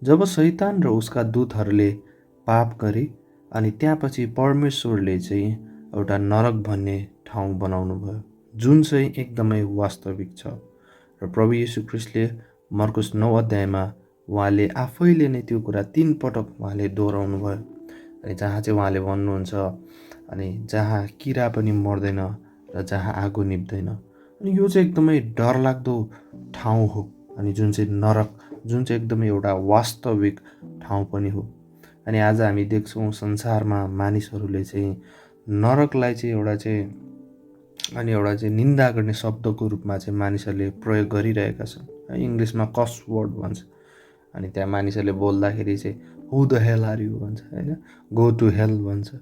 जब शैतान र उसका दूतहरूले पाप गरे अनि त्यसपछि परमेश्वरले चाहिँ एउटा नरक भन्ने ठाउँ बनाउनु भयो, जुन चाहिँ एकदमै वास्तविक छ। र प्रभु येशू ख्रीष्टले मर्कुस 9 अध्यायमा उहाँले आफैले नै त्यो कुरा 3 पटक उहाँले दोहोऱ्याउनु भयो। अनि जहाँ चाहिँ उहाँले भन्नुहुन्छ, अनि जहाँ किरा पनि मर्दैन र जहाँ आगो निप्दैन। अनि यो चाहिँ एकदमै डरलाग्दो ठाउँ हो, अनि जुन चाहिँ नरक, जुन चाहिँ एकदमै एउटा वास्तविक ठाउँ पनि हो। अनि आज हामी देख्छौँ संसारमा मानिसहरूले चाहिँ नरकलाई चाहिँ एउटा चाहिँ निन्दा गर्ने शब्दको रूपमा चाहिँ मानिसहरूले प्रयोग गरिरहेका छन्। इङ्ग्लिसमा कस वर्ड भन्छ। अनि त्यहाँ मानिसहरूले बोल्दाखेरि चाहिँ हु द हेल आर यु भन्छ, होइन, गो टु हेल भन्छ।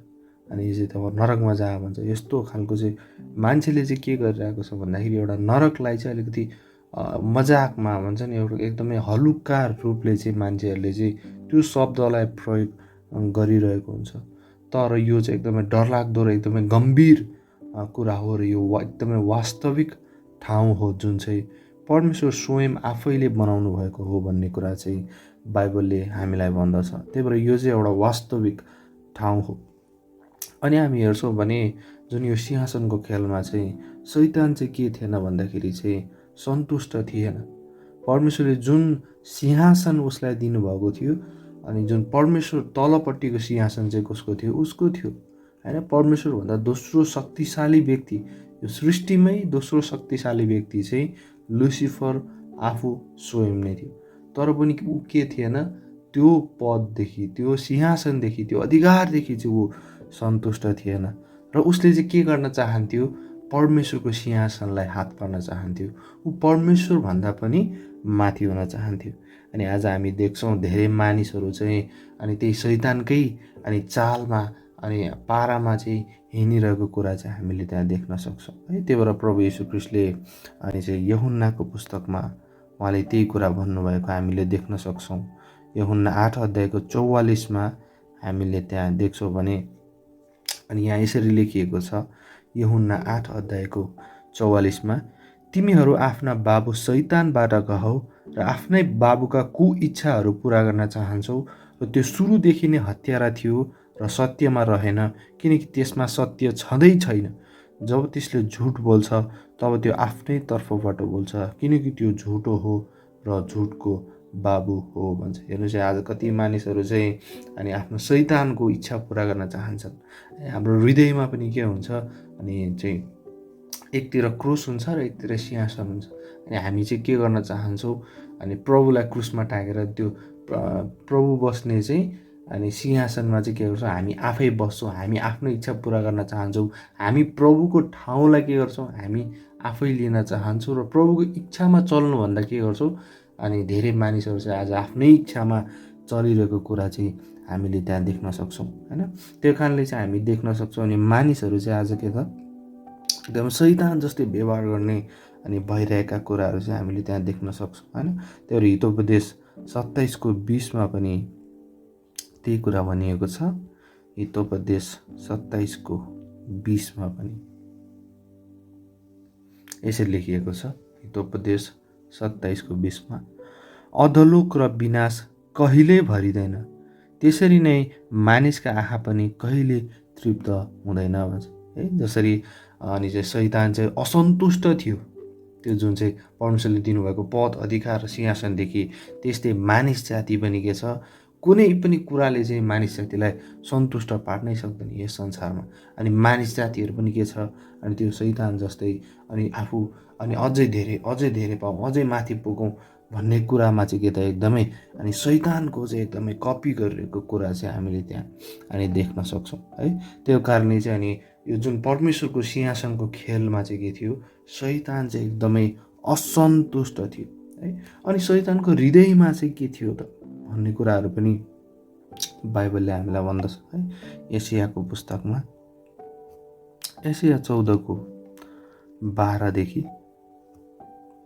अनि यो चाहिँ त नरकमा जा भन्छ। यस्तो खालको चाहिँ मान्छेले चाहिँ के गरिरहेको छ भन्दाखेरि एउटा नरकलाई चाहिँ अलिकति मजाकमा भन्छ नि, एउटा एकदमै हलुका रूपले चाहिँ मान्छेहरूले चाहिँ त्यो शब्दलाई प्रयोग गरिरहेको हुन्छ। तर यो चाहिँ एकदमै डरलाग्दो र एकदमै गम्भीर कुरा हो, र यो एकदमै वास्तविक ठाउँ हो जुन चाहिँ परमेश्वर स्वयं आफैले बनाउनु भएको हो भन्ने कुरा चाहिँ बाइबलले हामीलाई भन्दछ। त्यही भएर यो चाहिँ एउटा वास्तविक ठाउँ हो। अनि हामी हेर्छौँ भने जुन यो सिंहासनको खेलमा चाहिँ शैतान चाहिँ के थिएन भन्दाखेरि चाहिँ सन्तुष्ट थिएन। परमेश्वरले जुन सिंहासन उसलाई दिनुभएको थियो, अनि जुन परमेश्वर तलपट्टिको सिंहासन चाहिँ कसको थियो? उसको थियो, होइन। परमेश्वरभन्दा दोस्रो शक्तिशाली व्यक्ति, यो सृष्टिमै दोस्रो शक्तिशाली व्यक्ति चाहिँ लुसिफर आफू स्वयं नै थियो। तर पनि ऊ के थिएन? त्यो पददेखि, त्यो सिंहासनदेखि, त्यो अधिकारदेखि चाहिँ ऊ सन्तुष्ट थिएन। र उसले चाहिँ के गर्न चाहन्थ्यो? परमेश्वरको सिंहासनलाई हात पार्न चाहन्थ्यो। ऊ परमेश्वरभन्दा पनि माथि हुन चाहन्थ्यो। अनि आज हामी देख्छौँ धेरै मानिसहरू चाहिँ अनि त्यही शैतानकै अनि चालमा अनि पारामा चाहिँ हिँडिरहेको कुरा चाहिँ हामीले त्यहाँ देख्न सक्छौँ, है। त्यही भएर प्रभु येशू ख्रीष्टले अनि चाहिँ यूहन्नाको पुस्तकमा उहाँले त्यही कुरा भन्नुभएको हामीले देख्न सक्छौँ। यूहन्ना 8 अध्यायको 44मा हामीले त्यहाँ देख्छौँ भने, अनि यहाँ यसरी लेखिएको छ, यूहन्ना 8 अध्यायको 44मा, तिमीहरू आफ्ना बाबु शैतानबाट कहौ र आफ्नै बाबुका कुइच्छाहरू पुरा गर्न चाहन्छौ, र त्यो सुरुदेखि नै हत्यारा थियो र सत्यमा रहेन, किनकि त्यसमा सत्य छँदै छैन। जब त्यसले झुट बोल्छ तब त्यो आफ्नै तर्फबाट बोल्छ, किनकि त्यो झुटो हो र झुटको बाबु हो भन्छ। हेर्नुहोस्, आज कति मानिसहरू चाहिँ अनि आफ्नो शैतानको इच्छा पुरा गर्न चाहन्छन्। हाम्रो हृदयमा पनि के हुन्छ, अनि चाहिँ एकतिर क्रुस हुन्छ र एकतिर सिंहासन हुन्छ। अनि हामी चाहिँ के गर्न चाहन्छौँ? अनि प्रभुलाई क्रुसमा टाँगेर त्यो प्रभु बस्ने चाहिँ अनि सिंहासनमा चाहिँ के गर्छौँ? हामी आफै बस्छौँ। हामी आफ्नो इच्छा पुरा गर्न चाहन्छौँ। हामी प्रभुको ठाउँलाई के गर्छौँ? हामी आफै लिन चाहन्छौँ। र प्रभुको इच्छामा चल्नुभन्दा के गर्छौँ? अनि धेरै मानिसहरू चाहिँ आज आफ्नै इच्छामा चलिरहेको कुरा चाहिँ हामीले त्यहाँ देख्न सक्छौँ, होइन। त्यो कारणले चाहिँ हामी देख्न सक्छौँ अनि मानिसहरू चाहिँ आज के त एकदम शैतान जस्तै व्यवहार गर्ने अनि भइरहेका कुराहरू चाहिँ हामीले त्यहाँ देख्न सक्छौँ, होइन। त्यो हितोपदेश 27:20मा पनि त्यही कुरा भनिएको छ। हितोपदेश 27:20मा पनि यसरी लेखिएको छ। हितोपदेश 27:20मा, अधोलोक र विनाश कहिल्यै भरिँदैन, त्यसरी नै मानिसका आँखा पनि कहिले तृप्त हुँदैन भन्छ, है। जसरी अनि चाहिँ शैतान चाहिँ असन्तुष्ट थियो त्यो जुन चाहिँ परमेश्वरले दिनुभएको पद, अधिकार र सिंहासनदेखि, त्यस्तै मानिस जाति पनि के छ, कुनै पनि कुराले चाहिँ मानिस जातिलाई सन्तुष्ट पार्नै सक्दैन यस संसारमा। अनि मानिस जातिहरू पनि के छ, अनि त्यो शैतान जस्तै अनि आफू अनि अझै धेरै पाऊँ, अझै माथि पुगौँ भन्ने कुरामा चाहिँ के त एकदमै अनि शैतानको चाहिँ एकदमै कपी गरिरहेको कुरा चाहिँ हामीले त्यहाँ अनि देख्न सक्छौँ, है। त्यो कारणले चाहिँ अनि यो जुन परमेश्वरको सिंहासनको खेलमा चाहिँ के थियो, शैतान चाहिँ एकदमै असन्तुष्ट थियो, है। अनि शैतानको हृदयमा चाहिँ के थियो त भन्ने कुराहरू पनि बाइबलले हामीलाई भन्दछ, है। यशायाको पुस्तकमा यशाया 14:12देखि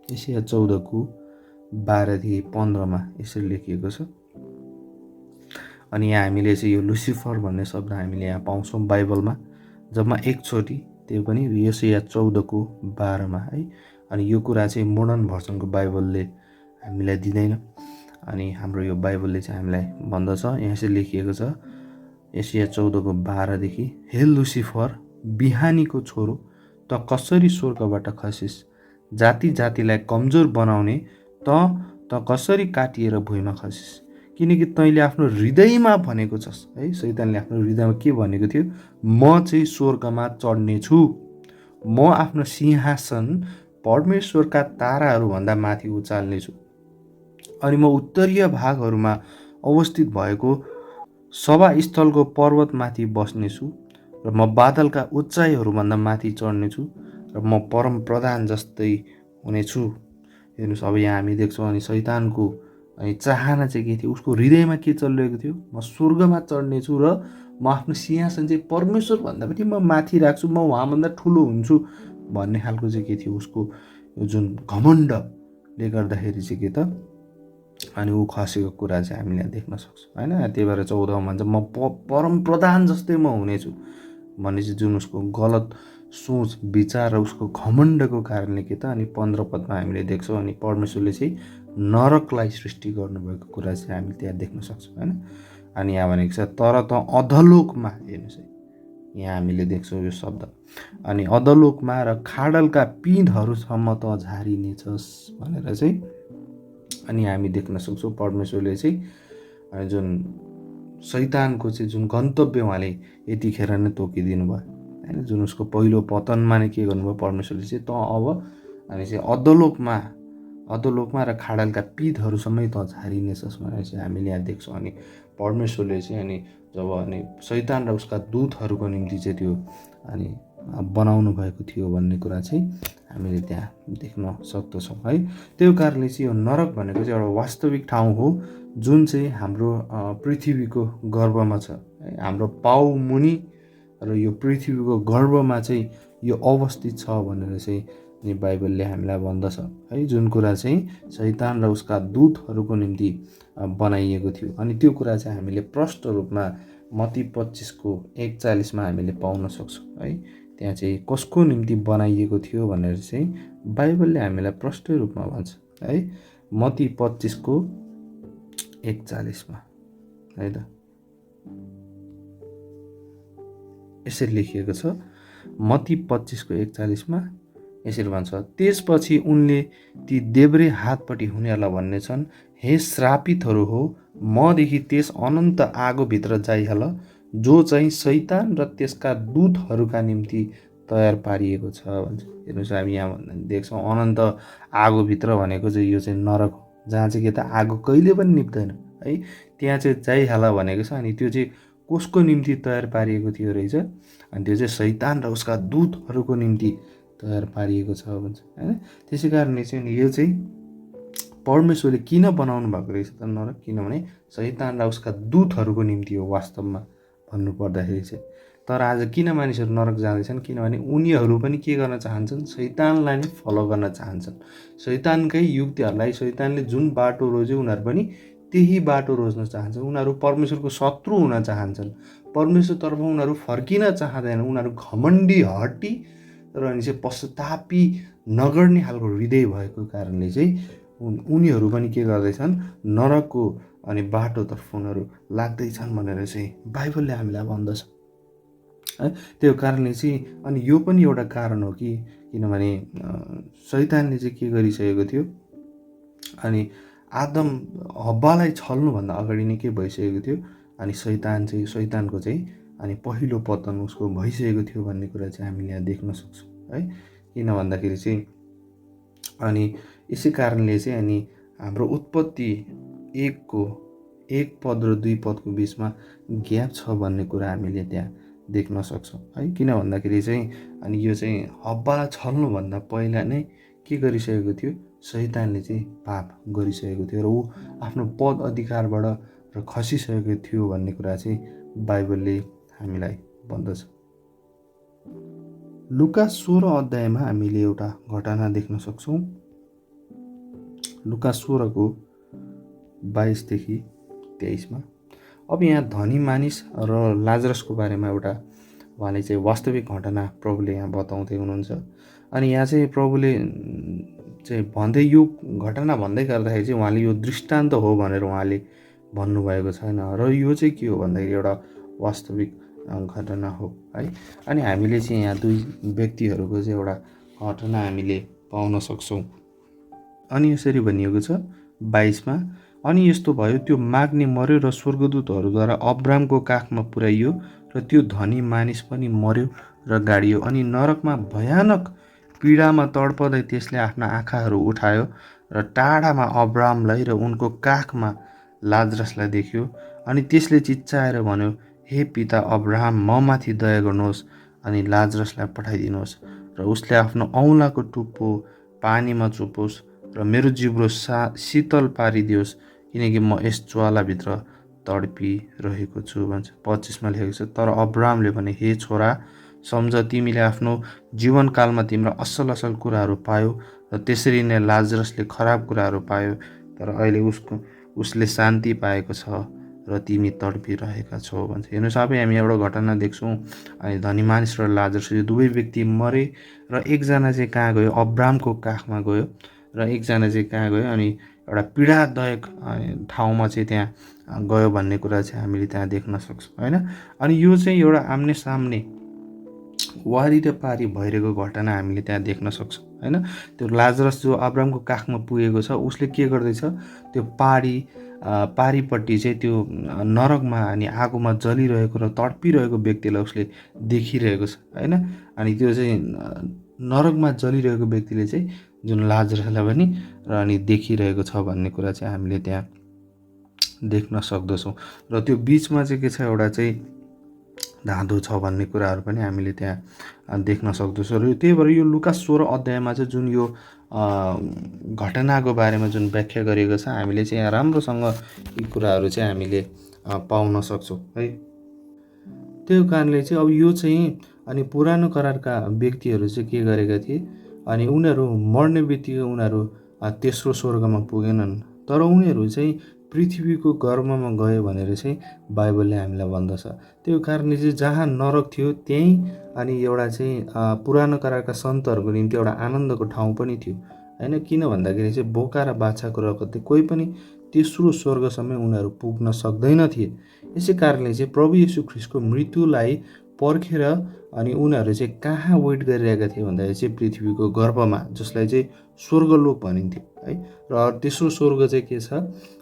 यशाया 14:12 12देखि 15मा यसरी लेखिएको छ। अनि यहाँ हामीले चाहिँ यो लुसिफर भन्ने शब्द हामीले यहाँ पाउँछौँ बाइबलमा जम्मा एकचोटि, त्यो पनि यशाया 14:12मा है। अनि यो कुरा चाहिँ मोडर्न भर्सनको बाइबलले हामीलाई दिँदैन। अनि हाम्रो यो बाइबलले चाहिँ हामीलाई भन्दछ, यहाँ चाहिँ लेखिएको छ यशाया 14:12देखि, हे लुसिफर बिहानीको छोरो, त कसरी स्वर्गबाट खसिस, जाति जातिलाई कमजोर बनाउने त कसरी काटिएर भुइँमा खसिस, किनकि तैँले आफ्नो हृदयमा भनेको छस् है। शैतानले आफ्नो हृदयमा के भनेको थियो, म चाहिँ स्वर्गमा चढ्नेछु, म आफ्नो सिंहासन परमेश्वरका ताराहरूभन्दा माथि उचाल्नेछु, अनि म उत्तरीय भागहरूमा अवस्थित भएको सभास्थलको पर्वतमाथि बस्नेछु, र म बादलका उचाइहरूभन्दा माथि चढ्नेछु, र म परम प्रधान जस्तै हुनेछु। हेर्नुहोस्, अब यहाँ हामी देख्छौँ अनि शैतानको अनि चाहना चाहिँ के थियो, उसको हृदयमा के चलिरहेको थियो, म स्वर्गमा चढ्नेछु र म आफ्नो सिंहासन चाहिँ परमेश्वरभन्दा पनि म माथि राख्छु, म उहाँभन्दा ठुलो हुन्छु भन्ने खालको चाहिँ के थियो उसको जुन घमण्डले गर्दाखेरि चाहिँ के त अनि ऊ खसेको कुरा चाहिँ हामीले देख्न सक्छौँ होइन। त्यही भएर 14मा भन्छ म परम प्रधान जस्तै म हुनेछु भन्ने चाहिँ जुन उसको गलत सोच विचार र उसको घमण्डको कारणले के त अनि 15 पदमा हामीले देख्छौँ अनि परमेश्वरले चाहिँ नरकलाई सृष्टि गर्नुभएको कुरा चाहिँ हामी त्यहाँ देख्न सक्छौँ होइन। अनि यहाँ भनेको छ तर त अधलोकमा, हेर्नुहोस् है यहाँ हामीले देख्छौँ यो शब्द, अनि अधलोकमा र खाडलका पिँधहरूसम्म त झारिनेछस् भनेर चाहिँ अनि हामी देख्न सक्छौँ परमेश्वरले चाहिँ जुन शैतानको चाहिँ जुन गन्तव्य उहाँले यतिखेर नै तोकिदिनु भयो होइन। जुन उसको पहिलो पतनमा नै के गर्नुभयो परमेश्वरले चाहिँ त अब अनि चाहिँ अधोलोकमा र खाडलका पिँधहरूसम्मै त झारिनेछस् भनेर चाहिँ हामीले यहाँ देख्छौँ। अनि परमेश्वरले चाहिँ अनि जब अनि शैतान र उसका दूतहरूको निम्ति चाहिँ त्यो अनि बनाउनु भएको थियो भन्ने कुरा चाहिँ हामीले त्यहाँ देख्न सक्दछौँ है। त्यो कारणले चाहिँ यो नरक भनेको चाहिँ एउटा वास्तविक ठाउँ हो जुन चाहिँ हाम्रो पृथ्वीको गर्भमा छ है। हाम्रो पाउ मुनि र यो पृथ्वीको गर्भमा चाहिँ यो अवस्थित छ भनेर चाहिँ अनि बाइबलले हामीलाई भन्दछ है। जुन कुरा चाहिँ शैतान र उसका दूतहरूको निम्ति बनाइएको थियो अनि त्यो कुरा चाहिँ हामीले प्रष्ट रूपमा मत्ती 25:41मा हामीले पाउन सक्छौँ है। त्यहाँ चाहिँ कसको निम्ति बनाइएको थियो भनेर चाहिँ बाइबलले हामीलाई प्रष्ट रूपमा भन्छ है। मत्ती 25:41मा है त यसरी लेखिएको छ। मत्ती 25:41मा यसरी भन्छ, त्यसपछि उनले ती देब्रे हातपट्टि हुनेहरूलाई भन्ने छन्, हे श्रापितहरू हो, मदेखि त्यस अनन्त आगोभित्र जाइहाल जो चाहिँ शैतान र त्यसका दूतहरूका निम्ति तयार पारिएको छ भन्छ। हेर्नुहोस् हामी यहाँ देख्छौँ अनन्त आगोभित्र भनेको चाहिँ यो चाहिँ नरक हो, जहाँ चाहिँ के त आगो कहिले पनि निप्दैन है। त्यहाँ चाहिँ जाइहाल भनेको छ। अनि त्यो चाहिँ कसको निम्ति तयार पारिएको थियो रहेछ, अनि त्यो चाहिँ शैतान र उसका दूतहरूको निम्ति तयार पारिएको छ भन्छ होइन। त्यसै कारणले चाहिँ यो चाहिँ परमेश्वरले किन बनाउनु भएको रहेछ त नरक, किनभने शैतान र उसका दूतहरूको निम्ति हो वास्तवमा भन्नु पर्दाखेरि चाहिँ। तर आज किन मानिसहरू नरक जाँदैछन्, किनभने उनीहरू पनि के गर्न चाहन्छन्, शैतानलाई नै फलो गर्न चाहन्छन्। शैतानकै युक्तिहरूलाई शैतानले जुन बाटो रोज्यो उनीहरू पनि त्यही बाटो रोज्न चाहन्छन्। उनीहरू परमेश्वरको शत्रु हुन चाहन्छन्, परमेश्वरतर्फ उनीहरू फर्किन चाहँदैनन्। उनीहरू घमण्डी हट्टी र अनि चाहिँ पश्चातापी नगर्ने खालको हृदय भएको कारणले चाहिँ उनीहरू पनि के गर्दैछन्, नरकको अनि बाटोतर्फ उनीहरू लाग्दैछन् भनेर चाहिँ बाइबलले हामीलाई भन्दछ है। त्यो कारणले चाहिँ अनि यो पनि एउटा कारण हो कि किनभने शैतानले चाहिँ के गरिसकेको थियो, अनि आदम हब्बालाई छल्नुभन्दा अगाडि नै के भइसकेको थियो, अनि शैतानको चाहिँ अनि पहिलो पतन उसको भइसकेको थियो भन्ने कुरा चाहिँ हामीले यहाँ देख्न सक्छौँ है। किन भन्दाखेरि चाहिँ अनि यसै कारणले चाहिँ अनि हाम्रो उत्पत्ति 1 पद र 2 पदको बिचमा ग्याप छ भन्ने कुरा हामीले त्यहाँ देख्न सक्छौँ है। किन भन्दाखेरि चाहिँ अनि यो चाहिँ हब्बालाई छल्नुभन्दा पहिला नै के गरिसकेको थियो, शैतानले चाहिँ पाप गरिसकेको थियो र ऊ आफ्नो पद अधिकारबाट र खसिसकेको थियो भन्ने कुरा चाहिँ बाइबलले हामीलाई भन्दछ। लुका 16 अध्यायमा हामीले एउटा घटना देख्न सक्छौँ। लुका 16को 22देखि 23मा। अब यहाँ धनी मानिस र लाजरसको बारेमा एउटा उहाँले चाहिँ वास्तविक घटना प्रभुले यहाँ बताउँदै हुनुहुन्छ। अनि यहाँ चाहिँ प्रभुले चाहिँ भन्दै यो घटना भन्दै गर्दाखेरि चाहिँ उहाँले यो दृष्टान्त हो भनेर उहाँले भन्नुभएको छैन र यो चाहिँ के हो भन्दाखेरि एउटा वास्तविक घटना हो है। अनि हामीले चाहिँ यहाँ दुई व्यक्तिहरूको चाहिँ एउटा घटना हामीले पाउन सक्छौँ। अनि यसरी भनिएको छ 22मा, अनि यस्तो भयो त्यो माग्ने मर्यो र स्वर्गदूतहरूद्वारा अब्रामको काखमा पुर्याइयो र त्यो धनी मानिस पनि मर्यो र गाडियो। अनि नरकमा भयानक पीडामा तडपदै त्यसले आफ्ना आँखाहरू उठायो र टाढामा अब्रामलाई र उनको काखमा लाजरसलाई देख्यो। अनि त्यसले चिच्चाएर भन्यो, हे पिता अब्राहम, ममाथि दया गर्नुहोस् अनि लाजरसलाई पठाइदिनुहोस् र उसले आफ्नो औँलाको टुप्पो पानीमा चुपोस् र मेरो जिब्रो शीतल पारिदियोस्, किनकि म यस ज्वालाभित्र तडपिरहेको छु भन्छ। 25मा लेखेको छ, तर अब्राहमले भने, हे छोरा, सम्झ तिमीले आफ्नो जीवनकालमा तिम्रो असल असल कुराहरू पायो र त्यसरी नै लाजरसले खराब कुराहरू पायो, तर अहिले उसले शान्ति पाएको छ र तिमी तडपिरहेका छौ भन्छ। हेर्नुहोस्, अब हामी एउटा घटना देख्छौँ। अनि धनी मानिस र लाजरस यो दुवै व्यक्ति मरे र एकजना चाहिँ कहाँ गयो, अब्रामको काखमा गयो र एकजना चाहिँ कहाँ गयो, अनि एउटा पीडादायक ठाउँमा चाहिँ त्यहाँ गयो भन्ने कुरा चाहिँ हामीले त्यहाँ देख्न सक्छौँ होइन। अनि यो चाहिँ एउटा आम्ने सामने वारी र पारी भइरहेको घटना हामीले त्यहाँ देख्न सक्छौँ होइन। त्यो लाजरस जो अब्रामको काखमा पुगेको छ, उसले के गर्दैछ, त्यो पारीपट्टि चाहिँ त्यो नरकमा अनि आगोमा जलिरहेको र तडपिरहेको व्यक्तिलाई उसले देखिरहेको छ होइन। अनि त्यो चाहिँ नरकमा जलिरहेको व्यक्तिले चाहिँ जुन लाजरसलाई पनि र अनि देखिरहेको छ भन्ने कुरा चाहिँ हामीले त्यहाँ देख्न सक्दछौँ। र त्यो बिचमा चाहिँ के छ, एउटा चाहिँ धाँधो छ भन्ने कुराहरू पनि हामीले त्यहाँ देख्न सक्दछौँ। र त्यही भएर यो लुका 16 अध्यायमा चाहिँ जुन यो घटनाको बारेमा जुन व्याख्या गरिएको छ, हामीले चाहिँ यहाँ राम्रोसँग यी कुराहरू चाहिँ हामीले पाउन सक्छौँ है। त्यो कारणले चाहिँ अब यो चाहिँ अनि पुरानो करारका व्यक्तिहरू चाहिँ के गरेका थिए, अनि उनीहरू मर्ने बित्तिकै उनीहरू तेस्रो स्वर्गमा पुगेनन्, तर उनीहरू चाहिँ पृथ्वीको गर्भमा गयो भनेर चाहिँ बाइबलले हामीलाई भन्दछ। त्यो कारणले चाहिँ जहाँ नरक थियो त्यहीँ अनि एउटा चाहिँ पुरानो करारका सन्तहरूको निम्ति एउटा आनन्दको ठाउँ पनि थियो होइन। किन भन्दाखेरि चाहिँ बोका र बाछाको रगतले कोही पनि तेस्रो स्वर्गसम्म उनीहरू पुग्न सक्दैन थिए। यसै कारणले चाहिँ प्रभु येशू ख्रीष्टको मृत्युलाई पर्खेर अनि उनीहरू चाहिँ कहाँ वेट गरिरहेका थिए भन्दाखेरि चाहिँ पृथ्वीको गर्भमा, जसलाई चाहिँ स्वर्गलोक भनिन्थ्यो है। र तेस्रो स्वर्ग चाहिँ के छ,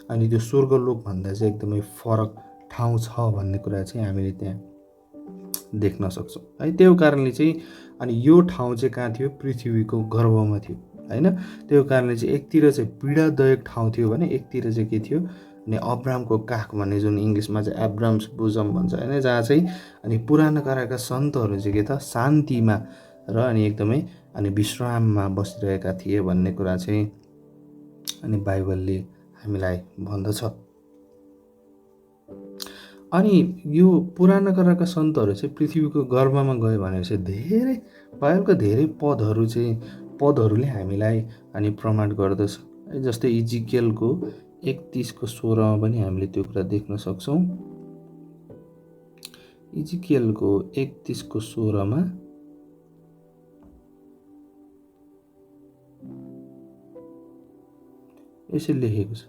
अनि त्यो स्वर्गलोक भन्दा चाहिँ एकदमै फरक ठाउँ छ भन्ने कुरा चाहिँ हामीले त्यहाँ देख्न सक्छौँ है। त्यो कारणले चाहिँ अनि यो ठाउँ चाहिँ कहाँ थियो, पृथ्वीको गर्भमा थियो होइन। त्यो कारणले चाहिँ एकतिर चाहिँ पीडादायक ठाउँ थियो भने एकतिर चाहिँ के थियो, अनि अब्रामको काख भन्ने जुन इङ्ग्लिसमा चाहिँ एब्राम्स बुजम भन्छ होइन, जहाँ चाहिँ अनि पुरानो करारका सन्तहरू चाहिँ के त शान्तिमा र अनि एकदमै अनि विश्राममा बसिरहेका थिए भन्ने कुरा चाहिँ अनि बाइबलले हामीलाई भन्दछ। अनि यो पुरानो करारका सन्तहरू चाहिँ पृथ्वीको गर्भमा गयो भनेर चाहिँ धेरै बाइबलका धेरै पदहरूले हामीलाई अनि प्रमाण गर्दछ। जस्तै इजिकेलको 31:16मा पनि हामीले त्यो कुरा देख्न सक्छौँ। इजिकेलको 31:16मा यसरी लेखेको छ,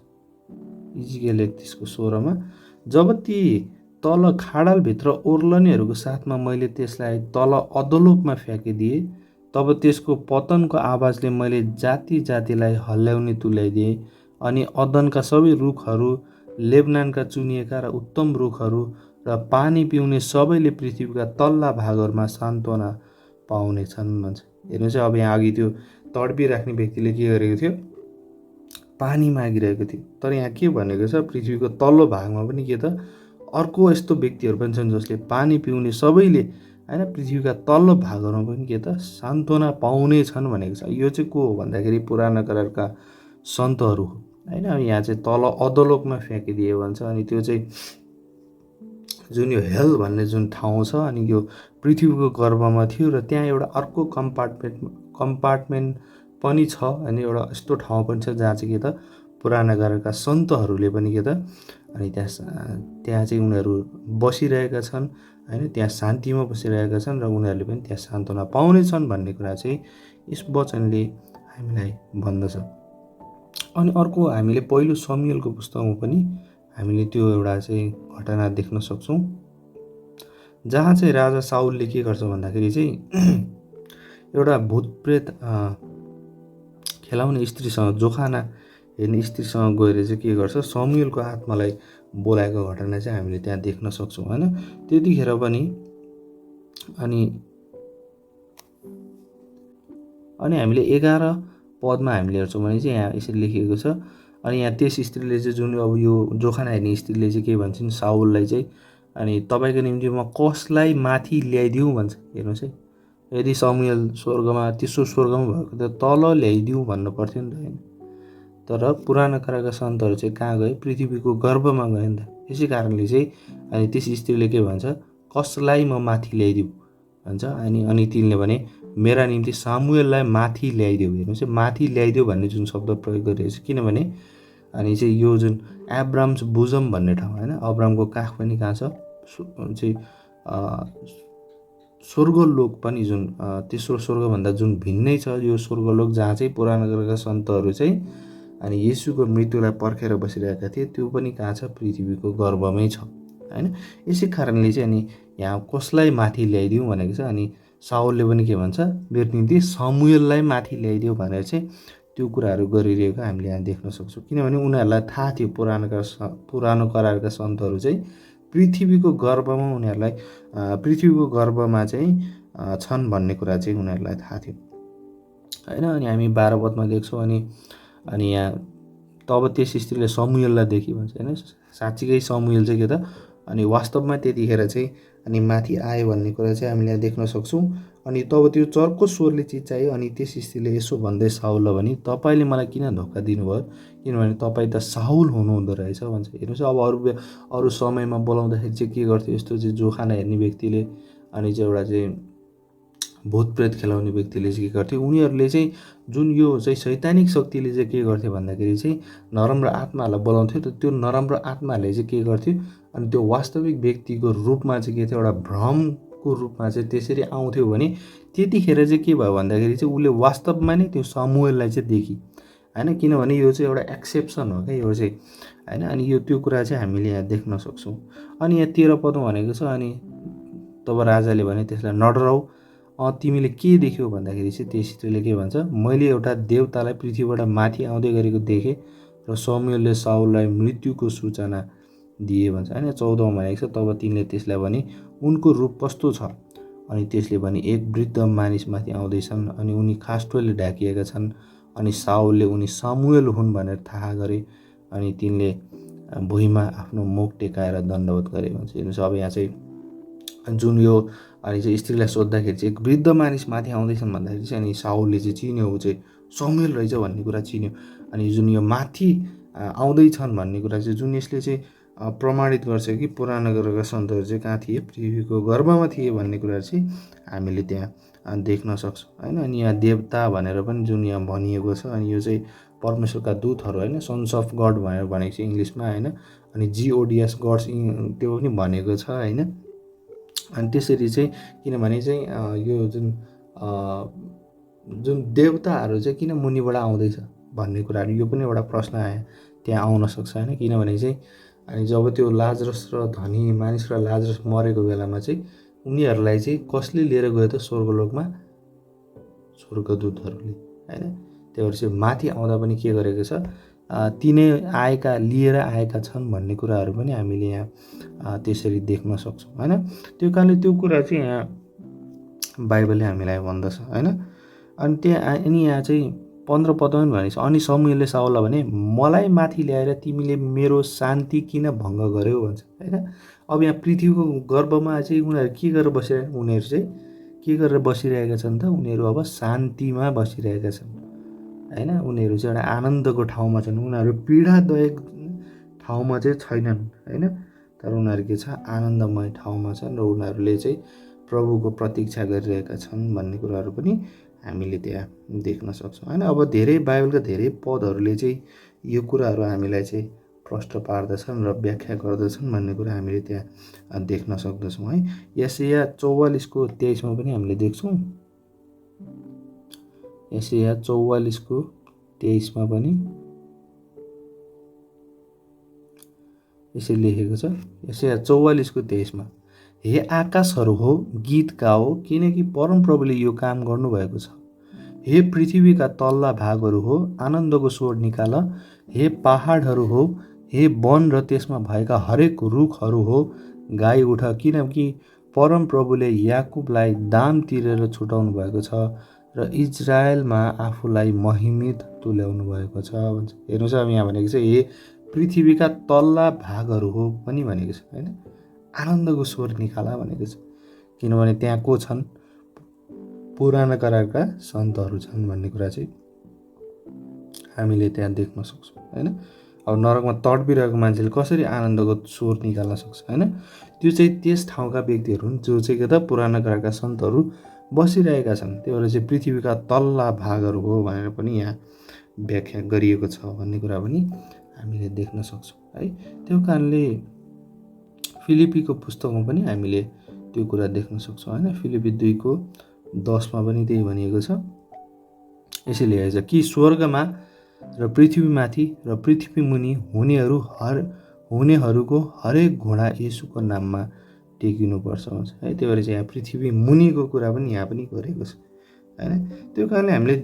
इजिकेल 31:16मा, जब ती तल खाडलभित्र ओर्लनेहरूको साथमा मैले त्यसलाई तल अधोलोकमा फ्याँकिदिएँ, तब त्यसको पतनको आवाजले मैले जाति जातिलाई हल्ल्याउने तुल्याइदिएँ। अनि अदनका सबै रुखहरू, लेबनानका चुनिएका र उत्तम रुखहरू र पानी पिउने सबैले पृथ्वीका तल्ला भागहरूमा सान्त्वना पाउनेछन् भन्छ। हेर्नु चाहिँ अब यहाँ अघि त्यो तडपिराख्ने व्यक्तिले के गरेको थियो, पानी मागिरहेको थियो, तर यहाँ के भनेको छ, पृथ्वीको तल्लो भागमा पनि के त अर्को यस्तो व्यक्तिहरू पनि छन् जसले पानी पिउने सबैले होइन पृथ्वीका तल्लो भागहरूमा पनि के त सान्त्वना पाउने छन् भनेको छ। यो चाहिँ को हो भन्दाखेरि पुरानो करारका सन्तहरू हो होइन। यहाँ चाहिँ तल अधोलोकमा फ्याँकिदिए भन्छ। अनि त्यो चाहिँ जुन यो हेल भन्ने जुन ठाउँ छ, अनि यो पृथ्वीको गर्भमा थियो र त्यहाँ एउटा अर्को कम्पार्टमेन्ट पनि छ होइन, एउटा यस्तो ठाउँ पनि छ जहाँ चाहिँ के त पुराना कालका सन्तहरूले पनि के त अनि त्यहाँ चाहिँ उनीहरू बसिरहेका छन् होइन, त्यहाँ शान्तिमा बसिरहेका छन् र उनीहरूले पनि त्यहाँ सान्त्वना पाउनेछन् भन्ने कुरा चाहिँ यस वचनले हामीलाई भन्दछ। अनि अर्को हामीले पहिलो समुएलको पुस्तकमा पनि हामीले त्यो एउटा चाहिँ घटना देख्न सक्छौँ, जहाँ चाहिँ राजा साउलले के गर्छ भन्दाखेरि चाहिँ एउटा भूतप्रेत खेलाउने स्त्रीसँग, जोखाना हेर्ने स्त्रीसँग गएर चाहिँ के गर्छ, समुएलको आत्मालाई बोलाएको घटना चाहिँ हामीले त्यहाँ देख्न सक्छौँ होइन। त्यतिखेर पनि अनि हामीले 11 पदमा हामीले हेर्छौँ भने चाहिँ यहाँ यसरी लेखिएको छ। अनि यहाँ त्यस स्त्रीले चाहिँ, जुन अब यो जोखाना हेर्ने स्त्रीले चाहिँ के भन्छन् साउललाई चाहिँ, अनि तपाईँको निम्ति म कसलाई माथि ल्याइदिउँ भन्छ। हेर्नुहोस् है, यदि समुएल स्वर्गमा, त्यसो स्वर्गमा भएको त तल ल्याइदिउँ भन्नु पर्थ्यो नि त होइन। तर पुरानो कालका सन्तहरू चाहिँ कहाँ गए, पृथ्वीको गर्भमा गए नि त। यसै कारणले चाहिँ अनि त्यस स्त्रीले के भन्छ, कसलाई म माथि ल्याइदिउँ भन्छ। अनि तिनले भने मेरा निम्ति सामुएललाई माथि ल्याइदेऊ। हेर्नुहोस् है, माथि ल्याइदेऊ भन्ने जुन शब्द प्रयोग गरिरहेको छ, किनभने अनि चाहिँ यो जुन एब्राम्स बुजम भन्ने ठाउँ होइन, अब्रामको काख पनि कहाँ छ चाहिँ स्वर्गलोक पनि, जुन तेस्रो स्वर्गभन्दा जुन भिन्नै छ यो स्वर्गलोक, जहाँ चाहिँ पुरानो कालका सन्तहरू चाहिँ अनि येशूको मृत्युलाई पर्खेर बसिरहेका थिए, त्यो पनि कहाँ छ, पृथ्वीको गर्भमै छ होइन। यसै कारणले चाहिँ अनि यहाँ कसलाई माथि ल्याइदिउँ भनेको छ। अनि साउलले पनि के भन्छ, मेरो निम्ति समुएललाई माथि ल्याइदियो भनेर चाहिँ त्यो कुराहरू गरिरहेको हामीले यहाँ देख्न सक्छौँ। किनभने उनीहरूलाई थाहा थियो पुरानो करारका सन्तहरू चाहिँ पृथ्वीको गर्भमा उनीहरूलाई पृथ्वीको गर्भमा चाहिँ छन् भन्ने कुरा चाहिँ उनीहरूलाई थाहा थियो होइन। अनि हामी 12 पदमा देख्छौँ अनि यहाँ तब त्यस स्त्रीले समुएललाई देखि भन्छ होइन। साँच्चीकै समुएल चाहिँ के त अनि वास्तवमा त्यतिखेर चाहिँ अनि माथि आयो भन्ने कुरा चाहिँ हामीले यहाँ देख्न सक्छौँ। अनि तब त्यो चर्को स्वरले चिच्चायो। अनि त्यस स्त्रीले यसो भन्दै साउललाई भने, तपाईँले मलाई किन धोका दिनुभयो, किनभने तपाईँ त साउल हुनुहुँदो रहेछ भन्छ। हेर्नुहोस्, अब अरू समयमा बोलाउँदाखेरि चाहिँ के गर्थ्यो, यस्तो चाहिँ जोखाना हेर्ने व्यक्तिले अनि चाहिँ एउटा चाहिँ भूतप्रेत खेलाउने व्यक्तिले चाहिँ के गर्थ्यो, उनीहरूले चाहिँ जुन यो चाहिँ शैतानिक शक्तिले चाहिँ के गर्थ्यो भन्दाखेरि चाहिँ नराम्रो आत्माहरूलाई बोलाउँथ्यो। त त्यो नराम्रो आत्माहरूले चाहिँ के गर्थ्यो, अनि त्यो वास्तविक व्यक्तिको रूपमा चाहिँ के थियो, एउटा भ्रमको रूपमा चाहिँ त्यसरी आउँथ्यो भने त्यतिखेर चाहिँ के भयो भन्दाखेरि चाहिँ उसले वास्तवमा नै त्यो समुएललाई चाहिँ देखि होइन। किनभने यो चाहिँ एउटा एक्सेप्सन हो क्या यो चाहिँ होइन। अनि यो त्यो कुरा चाहिँ हामीले यहाँ देख्न सक्छौँ। अनि यहाँ 13 पदमा भनेको छ, अनि तब राजाले भने त्यसलाई नडराऊ, तिमीले के देख्यौ भन्दाखेरि चाहिँ त्यस स्त्रीले के भन्छ, मैले एउटा देवतालाई पृथ्वीबाट माथि आउँदै गरेको देखेँ र समुएलले साउललाई मृत्युको सूचना दिए भन्छ होइन। 14मा भनेको छ, तब तिनले त्यसलाई भने उनको रूप कस्तो छ, अनि त्यसले भने एक वृद्ध मानिसमाथि आउँदैछन् अनि उनी खास्टोले ढाकिएका छन्। अनि साउलले उनी सामुएल हुन् भनेर थाहा गरे अनि तिनले भुइँमा आफ्नो मुख टेकाएर दण्डवत गरे भन्छ। हेर्नुहोस्, अब यहाँ चाहिँ जुन यो अनि चाहिँ स्त्रीलाई सोद्धाखेरि चाहिँ एक वृद्ध मानिस माथि आउँदैछन् भन्दाखेरि चाहिँ अनि साउलले चाहिँ चिन्यो, ऊ चाहिँ समुएल रहेछ भन्ने कुरा चिन्यो। अनि जुन यो माथि आउँदैछन् भन्ने कुरा चाहिँ जुन यसले चाहिँ प्रमाणित गर्छ कि पुरानो कालका सन्तहरू चाहिँ कहाँ थिए, पृथ्वीको गर्भमा थिए भन्ने कुरा चाहिँ हामीले त्यहाँ देख्न सक्छौँ होइन। अनि यहाँ देवता भनेर पनि जुन यहाँ भनिएको छ, अनि यो चाहिँ परमेश्वरका दूतहरू होइन, सन्स अफ गड भनेर भनेको छ इङ्ग्लिसमा होइन। अनि GODS गड्स त्यो पनि भनेको छ होइन। अनि त्यसरी चाहिँ किनभने चाहिँ यो जुन देवताहरू चाहिँ किन मुनिबाट आउँदैछ भन्ने कुराहरू, यो पनि एउटा प्रश्न त्यहाँ आउन सक्छ होइन। किनभने चाहिँ अनि जब त्यो लाजरस र धनी मानिस र लाजरस मरेको बेलामा चाहिँ उनीहरूलाई चाहिँ कसले लिएर गयो त स्वर्गलोकमा, स्वर्गदूतहरूले होइन। त्योहरू चाहिँ माथि आउँदा पनि के गरेको छ, तिनै लिएर आएका छन् भन्ने कुराहरू पनि हामीले यहाँ त्यसरी देख्न सक्छौँ होइन। त्यो कारणले त्यो कुरा चाहिँ यहाँ बाइबलले हामीलाई भन्दछ होइन। अनि यहाँ चाहिँ 15 पदमा पनि भनेको छ, अनि समुएलले साउललाई भने, मलाई माथि ल्याएर तिमीले मेरो शान्ति किन भङ्ग गर्यौ भन्छ होइन। अब यहाँ पृथ्वीको गर्भमा चाहिँ उनीहरू के गरेर बसिरहेका छन् त, उनीहरू अब शान्तिमा बसिरहेका छन् होइन। उनीहरू चाहिँ एउटा आनन्दको ठाउँमा छन्, उनीहरू पीडादायक ठाउँमा चाहिँ छैनन् होइन। तर उनीहरू के छ, आनन्दमय ठाउँमा छन् र उनीहरूले चाहिँ प्रभुको प्रतीक्षा गरिरहेका छन् भन्ने कुराहरू पनि हामीले त्यहाँ देख्न सक्छौँ होइन। अब धेरै बाइबलका धेरै पदहरूले चाहिँ यो कुराहरू हामीलाई चाहिँ प्रष्ट पार्दछन् र व्याख्या गर्दछन् भन्ने कुरा हामीले त्यहाँ देख्न सक्दछौँ है। यशाया 44को 23मा पनि हामीले देख्छौँ। यशाया 44को 23मा पनि यसरी लेखेको छ। यशाया 44को 23मा, हे आकाशहरू हो, गीत गाओ, किनकि परमप्रभुले यो काम गर्नुभएको छ। हे पृथ्वीका तल्ला भागहरू हो, आनन्दको स्वर निकाल। हे पहाडहरू हो, हे वन र त्यसमा भएका हरेक रुखहरू हो, गाई उठ, किनकि परमप्रभुले याकुबलाई दाम तिरेर छुटाउनु भएको छ र इजरायलमा आफूलाई महिमित तुल्याउनु भएको छ भन्छ। हेर्नुहोस्, अब यहाँ भनेको छ हे पृथ्वीका तल्ला भागहरू हो पनि भनेको छ होइन। आनन्दको स्वर निकाला भनेको छ, किनभने त्यहाँ को छन्? पुराना करारका सन्तहरू छन् भन्ने कुरा चाहिँ हामीले त्यहाँ देख्न सक्छौँ होइन। अब नरकमा तडपिरहेको मान्छेले कसरी आनन्दको स्वर निकाल्न सक्छ होइन? त्यो चाहिँ त्यस ठाउँका व्यक्तिहरू हुन् जो चाहिँ के त पुराना करारका सन्तहरू बसिरहेका छन्। त्यही भएर चाहिँ पृथ्वीका तल्ला भागहरू हो भनेर पनि यहाँ व्याख्या गरिएको छ भन्ने कुरा पनि हामीले देख्न सक्छौँ है। त्यो कारणले फिलिपीको पुस्तकमा पनि हामीले त्यो कुरा देख्न सक्छौँ होइन। फिलिपी 2को 10मा पनि त्यही भनिएको छ। यसरी लेखेको छ कि स्वर्गमा र पृथ्वीमाथि र पृथ्वी मुनि हुनेहरूको हरेक घोडा येशूको नाममा टेकिनुपर्छ भन्छ है। त्यही भएर चाहिँ यहाँ पृथ्वी मुनिको कुरा पनि यहाँ पनि गरेको छ होइन। त्यो कारणले हामीले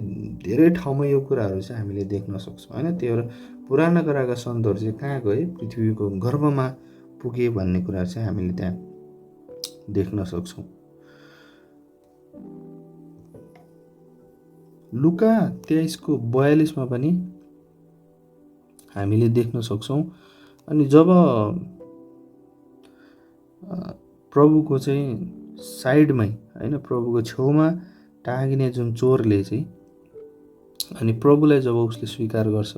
धेरै ठाउँमा यो कुराहरू चाहिँ हामीले देख्न सक्छौँ होइन। त्यही भएर पुराना करारका सन्तहरू चाहिँ कहाँ गए? पृथ्वीको गर्भमा पुगे भन्ने कुरा चाहिँ हामीले त्यहाँ देख्न सक्छौँ। लुका 23को 42मा पनि हामीले देख्न सक्छौँ। अनि जब प्रभुको चाहिँ साइडमै होइन, प्रभुको छेउमा टाँगिने जुन चोरले चाहिँ अनि प्रभुलाई जब उसले स्वीकार गर्छ,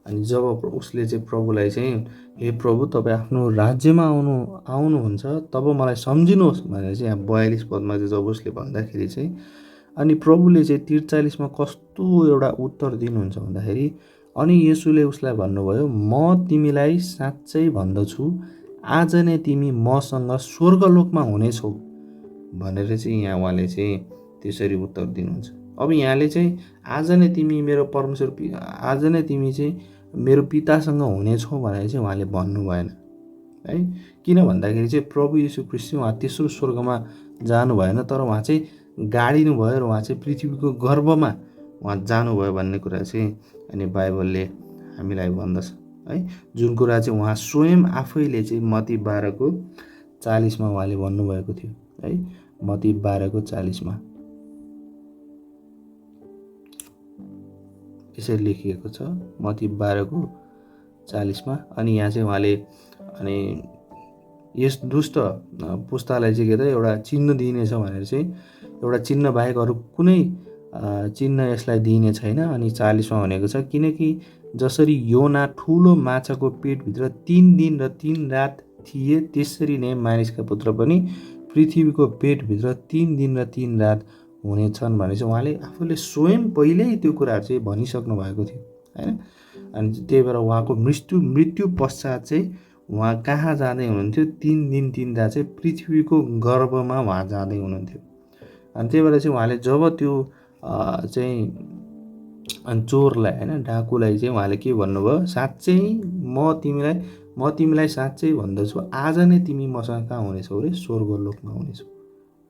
अनि जब उसले चाहिँ प्रभुलाई चाहिँ हे प्रभु तपाईँ आफ्नो राज्यमा आउनुहुन्छ तब मलाई सम्झिनुहोस् भनेर चाहिँ यहाँ 42 पदमा चाहिँ जब उसले भन्दाखेरि चाहिँ अनि प्रभुले चाहिँ 43मा कस्तो एउटा उत्तर दिनुहुन्छ भन्दाखेरि अनि येशूले उसलाई भन्नुभयो, म तिमीलाई साँच्चै भन्दछु आज नै तिमी मसँग स्वर्गलोकमा हुनेछौ भनेर चाहिँ यहाँ उहाँले चाहिँ त्यसरी उत्तर दिनुहुन्छ। अब यहाँले चाहिँ आज नै तिमी मेरो परमेश्वर, आज नै तिमी चाहिँ मेरो पितासँग हुनेछौ भनेर चाहिँ उहाँले भन्नु भएन है। किन भन्दाखेरि चाहिँ प्रभु येशू ख्रीष्ट उहाँ तेस्रो स्वर्गमा जानु भएन, तर उहाँ चाहिँ गाडिनु भयो र उहाँ चाहिँ पृथ्वीको गर्भमा उहाँ जानुभयो भन्ने कुरा चाहिँ अनि बाइबलले हामीलाई भन्दछ है। जुन कुरा चाहिँ उहाँ स्वयं आफैले चाहिँ मत्ती 12को 40मा उहाँले भन्नुभएको थियो है। मत्ती 12को 40मा यसरी लेखिएको छ, मत्ती 12को 40मा। अनि यहाँ चाहिँ उहाँले अनि यस दुष्ट पुस्तालाई चाहिँ के त एउटा चिन्ह दिइनेछ भनेर चाहिँ एउटा चिन्ह बाहेक अरू कुनै चिन्ह यसलाई दिइने छैन। अनि 40मा भनेको छ किनकि जसरी योना ठुलो माछाको पेटभित्र 3 दिन र 3 रात थिए त्यसरी नै मानिसका पुत्र पनि पृथ्वीको पेटभित्र 3 दिन र 3 रात हुनेछन् भने चाहिँ उहाँले आफूले स्वयं पहिल्यै त्यो कुराहरू चाहिँ भनिसक्नु भएको थियो होइन। अनि त्यही भएर उहाँको मृत्यु पश्चात चाहिँ उहाँ कहाँ जाँदै हुनुहुन्थ्यो? 3 दिन 3 रात चाहिँ पृथ्वीको गर्भमा उहाँ जाँदै हुनुहुन्थ्यो। अनि त्यही भएर चाहिँ उहाँले जब त्यो चाहिँ अनि चोरलाई होइन, डाकुलाई चाहिँ उहाँले के भन्नुभयो? साँच्चै म तिमीलाई साँच्चै भन्दछु आज नै तिमी मसँग कहाँ हुनेछौ रे? स्वर्गलोकमा हुनेछौ।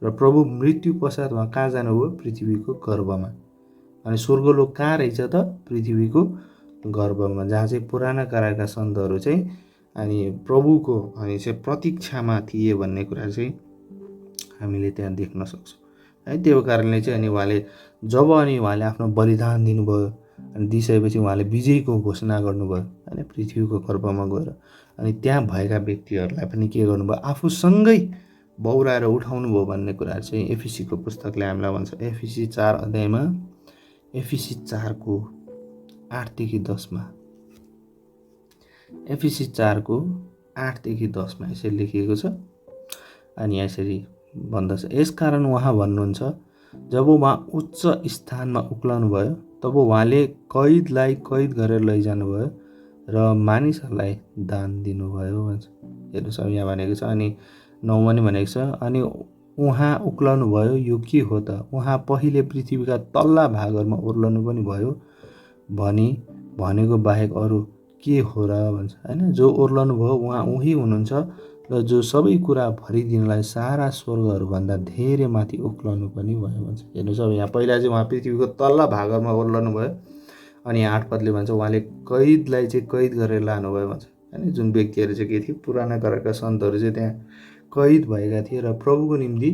र प्रभु मृत्यु पश्चात उहाँ कहाँ जानुभयो? पृथ्वीको गर्भमा। अनि स्वर्गलोक कहाँ रहेछ त? पृथ्वीको गर्भमा, जहाँ चाहिँ पुराना करारका सन्तहरू चाहिँ अनि प्रभुको अनि चाहिँ प्रतीक्षामा थिए भन्ने कुरा चाहिँ हामीले त्यहाँ देख्न सक्छौँ है। त्यो कारणले चाहिँ अनि उहाँले आफ्नो बलिदान दिनुभयो अनि दिइसकेपछि उहाँले विजयको घोषणा गर्नुभयो होइन, पृथ्वीको गर्भमा गएर। अनि त्यहाँ भएका व्यक्तिहरूलाई पनि के गर्नुभयो? आफूसँगै बौराएर उठाउनु भयो भन्ने कुरा चाहिँ एफिसीको पुस्तकले हामीलाई भन्छ। एफिसी 4 अध्यायमा, एफिसी 4को 8देखि 10मा, एफिसी 4को 8देखि 10मा यसरी लेखिएको छ। अनि यसरी भन्दछ, यसकारण उहाँ भन्नुहुन्छ जब उहाँ उच्च स्थानमा उक्लाउनु भयो तब उहाँले कैदलाई कैद गरेर लैजानुभयो र मानिसहरूलाई दान दिनुभयो भन्छ। हेर्नुहोस् अब यहाँ भनेको छ। अनि 9मा नि भनेको छ, अनि उहाँ उक्लाउनु भयो यो के हो त? उहाँ पहिले पृथ्वीका तल्ला भागहरूमा ओर्लनु पनि भयो भनी भनेको बाहेक अरू के हो र भन्छ होइन। जो ओर्लनु भयो उहाँ उही हुनुहुन्छ र जो सबै कुरा भरिदिनलाई सारा स्वर्गहरूभन्दा धेरै माथि उक्लाउनु पनि भयो भन्छ। हेर्नुहोस् अब यहाँ पहिला चाहिँ उहाँ पृथ्वीको तल्ला भागहरूमा ओर्लनु भयो, अनि 8 पदले भन्छ उहाँले कैदलाई चाहिँ कैद गरेर लानुभयो भन्छ होइन। जुन व्यक्तिहरू चाहिँ के थियो, पुराना करारका सन्तहरू चाहिँ त्यहाँ कैद भएका थिए र प्रभुको निम्ति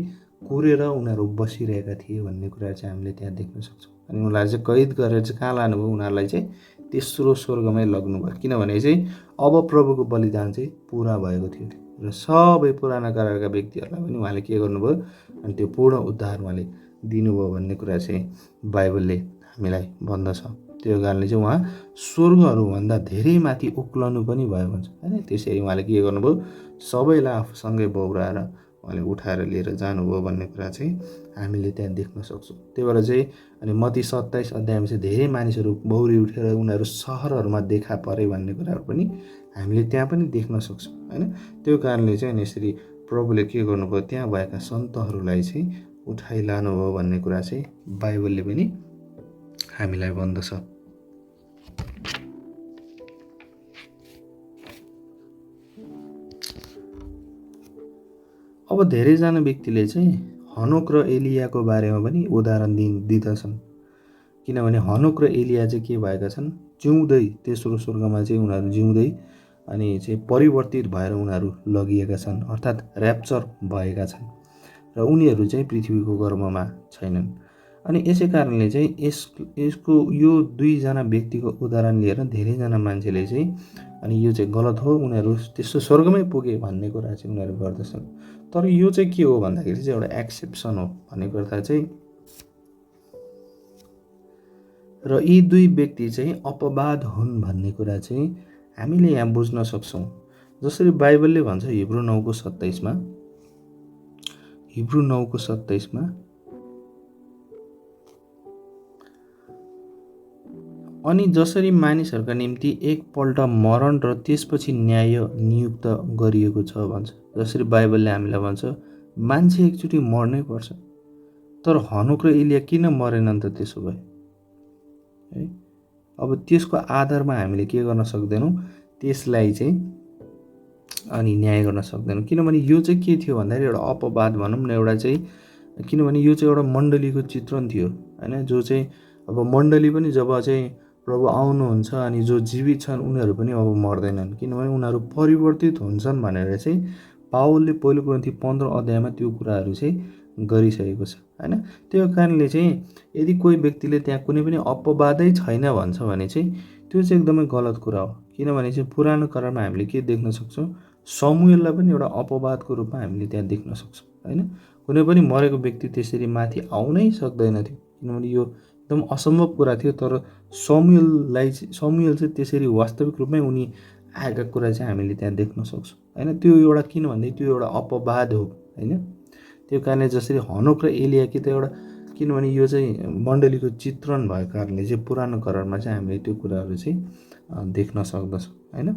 कुरेर उनीहरू बसिरहेका थिए भन्ने कुरा चाहिँ हामीले त्यहाँ देख्न सक्छौँ। अनि उनीहरूलाई चाहिँ कैद गरेर चाहिँ कहाँ लानुभयो? उनीहरूलाई चाहिँ तेस्रो स्वर्गमै लग्नुभयो, किनभने चाहिँ अब प्रभुको बलिदान चाहिँ पुरा भएको थियो र सबै पुराना करारका व्यक्तिहरूलाई पनि उहाँले के गर्नुभयो? अनि त्यो पूर्ण उद्धार उहाँले दिनुभयो भन्ने कुरा चाहिँ बाइबलले हामीलाई भन्दछ। त्यो कारणले चाहिँ उहाँ स्वर्गहरूभन्दा धेरै माथि उक्लनु पनि भयो भन्छ होइन। त्यसरी उहाँले के गर्नुभयो? सबैलाई आफूसँगै बौराएर उहाँले उठाएर लिएर जानुभयो भन्ने कुरा चाहिँ हामीले त्यहाँ देख्न सक्छौँ। त्यही भएर चाहिँ अनि मत्ती 27 अध्यायमा चाहिँ धेरै मानिसहरू बौरी उठेर उनीहरू सहरहरूमा देखा परे भन्ने कुराहरू पनि हामीले त्यहाँ पनि देख्न सक्छौँ होइन। त्यो कारणले चाहिँ अनि यसरी प्रभुले के गर्नुभयो? त्यहाँ भएका सन्तहरूलाई चाहिँ उठाइ लानुभयो भन्ने कुरा चाहिँ बाइबलले पनि हामीलाई भन्दछ। अब धेरैजना व्यक्तिले चाहिँ हनोक र एलियाको बारेमा पनि उदाहरण दिँदछन्, किनभने हनोक र एलिया चाहिँ के भएका छन्? जिउँदै तेस्रो स्वर्गमा चाहिँ उनीहरू जिउँदै अनि चाहिँ परिवर्तित भएर उनीहरू लगिएका छन्, अर्थात् ऱ्याप्चर भएका छन् र उनीहरू चाहिँ पृथ्वीको गर्भमा छैनन्। अनि यसै कारणले चाहिँ यसको यो दुईजना व्यक्तिको उदाहरण लिएर धेरैजना मान्छेले चाहिँ अनि यो चाहिँ गलत हो, उनीहरू त्यस्तो स्वर्गमै पुगे भन्ने कुरा चाहिँ उनीहरू गर्दछन्। तर यो चाहिँ के हो भन्दाखेरि चाहिँ एउटा एक्सेप्सन हो भनेको अर्थ चाहिँ, र यी दुई व्यक्ति चाहिँ अपवाद हुन् भन्ने कुरा चाहिँ हामीले यहाँ बुझ्न सक्छौँ। जसरी बाइबलले भन्छ हिब्रू 9:27मा, हिब्रू 9:27मा अनि जसरी मानिसहरूका निम्ति एकपल्ट मरण र त्यसपछि न्याय नियुक्त गरिएको छ भन्छ। जसरी बाइबलले हामीलाई भन्छ मान्छे एकचोटि मर्नै पर्छ, तर हनोक र एलिया किन मरेनन् त त्यसो भए है? अब त्यसको आधारमा हामीले के गर्न सक्दैनौँ? त्यसलाई चाहिँ अनि न्याय गर्न सक्दैनौँ, किनभने यो चाहिँ के थियो भन्दाखेरि एउटा अपवाद भनौँ न, एउटा चाहिँ किनभने यो चाहिँ एउटा मण्डलीको चित्रण थियो होइन। जो चाहिँ अब मण्डली पनि जब चाहिँ प्रभु आउनुहुन्छ अनि जो जीवित छन् उनीहरू पनि अब मर्दैनन्, किनभने उनीहरू परिवर्तित हुन्छन् भनेर चाहिँ पावलले पहिलो कोरिन्थी 15 अध्यायमा त्यो कुराहरू चाहिँ गरिसकेको छ होइन। त्यो कारणले चाहिँ यदि कोही व्यक्तिले त्यहाँ कुनै पनि अपवादै छैन भन्छ भने चाहिँ त्यो चाहिँ एकदमै गलत कुरा हो। किनभने चाहिँ पुरानो करारमा हामीले के देख्न सक्छौँ? शमूएललाई पनि एउटा अपवादको रूपमा हामीले त्यहाँ देख्न सक्छौँ होइन। कुनै पनि मरेको व्यक्ति त्यसरी माथि आउनै सक्दैन थियो, किनभने यो एकदम असम्भव कुरा थियो। तर शमूएल चाहिँ त्यसरी वास्तविक रूपमै उनी आएका कुरा चाहिँ हामीले त्यहाँ देख्न सक्छौँ होइन। त्यो एउटा किनभने त्यो एउटा अपवाद हो होइन। त्यो कारणले जसरी हनोक र एलिया कि त एउटा, किनभने यो चाहिँ मण्डलीको चित्रण भएको कारणले चाहिँ पुरानो करारमा चाहिँ हामीले त्यो कुराहरू चाहिँ देख्न सक्दछौँ होइन।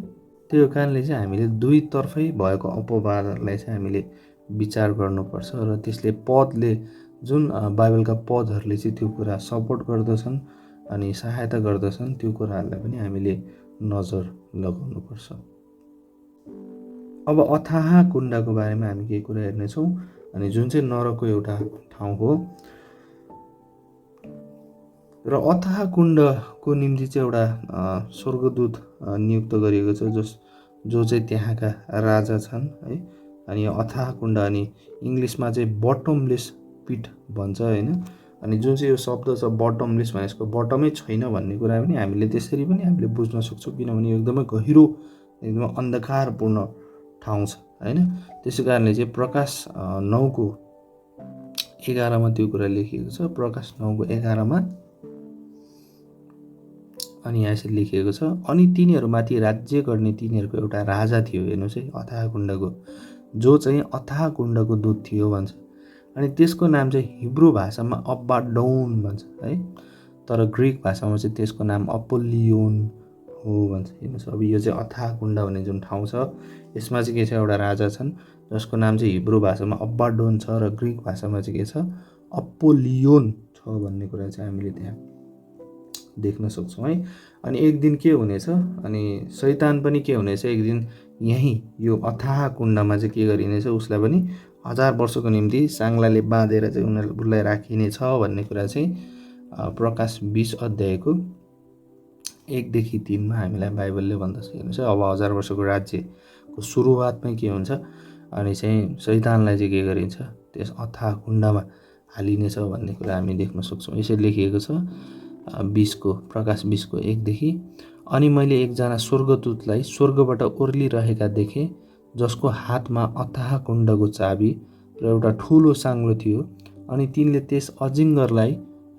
त्यो कारणले चाहिँ हामीले दुईतर्फै भएको अपवादहरूलाई चाहिँ हामीले विचार गर्नुपर्छ र त्यसले पदले जुन बाइबलका पदहरूले चाहिँ त्यो कुरा सपोर्ट गर्दछन् अनि सहायता गर्दछन् त्यो कुराहरूलाई पनि हामीले नजर लगाउनुपर्छ। अब अथाह कुण्डको बारेमा हामी केही कुरा हेर्नेछौँ, अनि जुन चाहिँ नरकको एउटा ठाउँ हो र अथाह कुण्डको निम्ति चाहिँ एउटा स्वर्गदूत नियुक्त गरिएको छ जो चाहिँ त्यहाँका राजा छन् है। अनि अथाह कुण्ड अनि इङ्ग्लिसमा चाहिँ बटमलेस पिट भन्छ होइन। अनि जुन चाहिँ यो शब्द छ बटमलेस भने यसको बटमै छैन भन्ने कुरा पनि हामीले त्यसरी पनि हामीले बुझ्न सक्छौँ, किनभने यो एकदमै गहिरो एकदमै अन्धकारपूर्ण ठाउँ छ होइन। त्यसै कारणले चाहिँ प्रकाश 9:11 त्यो कुरा लेखिएको छ। प्रकाश 9:11 अनि यहाँ यसरी लेखिएको छ, अनि तिनीहरूमाथि राज्य गर्ने तिनीहरूको एउटा राजा थियो। हेर्नुहोस् है, अथाह कुण्डको जो चाहिँ अथाह कुण्डको दूत थियो भन्छ। अनि त्यसको नाम चाहिँ हिब्रू भाषामा अब्बाडोन भन्छ है, तर ग्रिक भाषामा चाहिँ त्यसको नाम अपोलियोन हो भन्छ। हेर्नुहोस् अब यो चाहिँ अथाह कुण्ड भन्ने जुन ठाउँ छ यसमा चाहिँ के छ, एउटा राजा छन् जसको नाम चाहिँ हिब्रू भाषामा अब्बाडोन छ र ग्रिक भाषामा चाहिँ के छ, अपोलियोन छ भन्ने कुरा चाहिँ हामीले त्यहाँ देख्न सक्छौँ है। अनि एक दिन के हुनेछ, अनि शैतान पनि के हुनेछ, एक दिन यहीँ यो अथाह कुण्डमा चाहिँ के गरिनेछ, उसलाई पनि 1000 वर्षको निम्ति साङ्लाले बाँधेर चाहिँ उसलाई राखिनेछ भन्ने कुरा चाहिँ प्रकाश 20 अध्यायको 1 देखि 3 मा हामीलाई बाइबलले भन्दछ। हेर्नुहोस् अब 1000 वर्षको राज्यको सुरुवातमै के हुन्छ, अनि चाहिँ शैतानलाई चाहिँ के गरिन्छ, त्यस अथाह कुण्डमा हालिनेछ भन्ने कुरा हामी देख्न सक्छौँ। यसरी लेखिएको छ प्रकाश 20 को 1 देखि। अनि मैले एकजना स्वर्गदूतलाई स्वर्गबाट ओर्लिरहेका देखेँ, जसको हातमा अथाह कुण्डको चाबी र एउटा ठुलो साङ्लो थियो। अनि तिनले त्यस अजिङ्गरलाई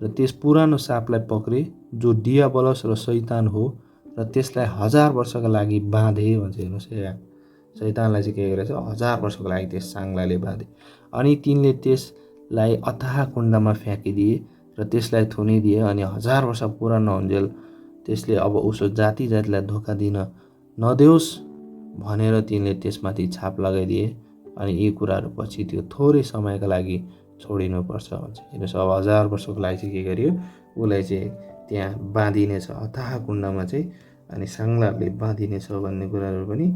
र त्यस पुरानो सापलाई पक्रे, जो डियाबलस र शैतान हो, र त्यसलाई 1000 वर्षका लागि बाँधे भन्छ। हेर्नुहोस् यहाँ शैतानलाई चाहिँ के गरेछ, 1000 वर्षको लागि त्यस साङ्लाले बाँधे। अनि तिनले त्यसलाई अथाह कुण्डमा फ्याँकिदिए र त्यसलाई थुनिदिए। अनि 1000 वर्ष पुरा नहुन्जेल त्यसले अब उसो जाति जातिलाई धोका दिन नदेओस् भनेर तिनले त्यसमाथि छाप लगाइदिए। अनि यी कुराहरू पछि त्यो थोरै समयका लागि छोडिनुपर्छ भन्छ। हेर्नुहोस् अब 1000 वर्षको लागि चाहिँ के गरियो, उसलाई चाहिँ त्यहाँ बाँधिनेछ अथाह कुण्डमा चाहिँ, अनि साङ्लाले बाँधिनेछ भन्ने कुराहरू पनि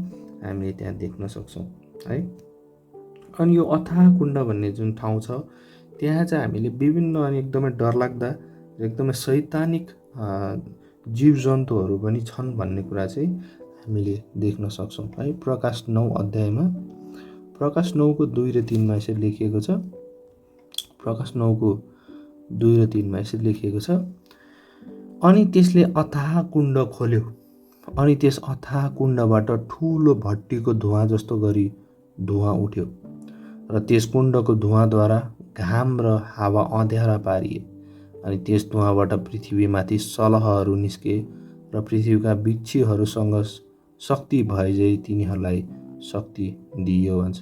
हामीले त्यहाँ देख्न सक्छौँ है। अनि यो अथाह कुण्ड भन्ने जुन ठाउँ छ त्यहाँ चाहिँ हामीले विभिन्न अनि एकदमै डरलाग्दा र एकदमै शैतानिक जीव जन्तुहरू पनि छन् भन्ने कुरा चाहिँ हामीले देख्न सक्छौँ है। प्रकाश 9 अध्यायमा प्रकाश 9 को 2 र 3 मा यसरी लेखिएको छ। प्रकाश 9 को 2 र 3 मा यसरी लेखिएको छ, अनि त्यसले अथाह कुण्ड खोल्यो, अनि त्यस अथाह कुण्डबाट ठुलो भट्टीको धुवाँ जस्तो गरी धुवाँ उठ्यो, र त्यस कुण्डको धुवाँद्वारा घाम र हावा अँध्यारा पारिए। अनि त्यस धुवाँबाट पृथ्वीमाथि सलहहरू निस्के र पृथ्वीका बिच्छीहरूसँग शक्ति भएझै तिनीहरूलाई शक्ति दिइयो भन्छ।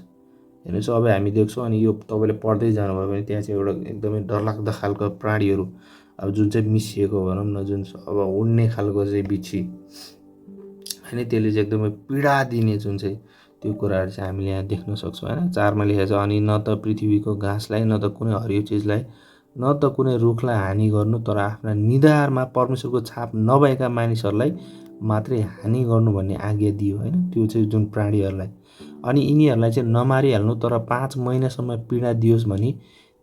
हेर्नुहोस् अब हामी देख्छौँ, अनि यो तपाईँले पढ्दै जानुभयो भने त्यहाँ चाहिँ एउटा एकदमै डरलाग्दो खालको प्राणीहरू, अब जुन चाहिँ मिसिएको भनौँ न, जुन अब उड्ने खालको चाहिँ बिच्छी होइन, त्यसले चाहिँ एकदमै पीडा दिने जुन चाहिँ त्यो कुराहरू चाहिँ हामीले यहाँ देख्न सक्छौँ होइन। 4 मा लेखेको छ, अनि न त पृथ्वीको घाँसलाई, न त कुनै हरियो चिजलाई, न त कुनै रुखलाई हानि गर्नु, तर आफ्ना निधारमा परमेश्वरको छाप नभएका मानिसहरूलाई मात्रै हानि गर्नु भन्ने आज्ञा दियो होइन, त्यो चाहिँ जुन प्राणीहरूलाई। अनि यिनीहरूलाई चाहिँ नमारिहाल्नु, तर 5 महिनासम्म पीडा दियोस् भनी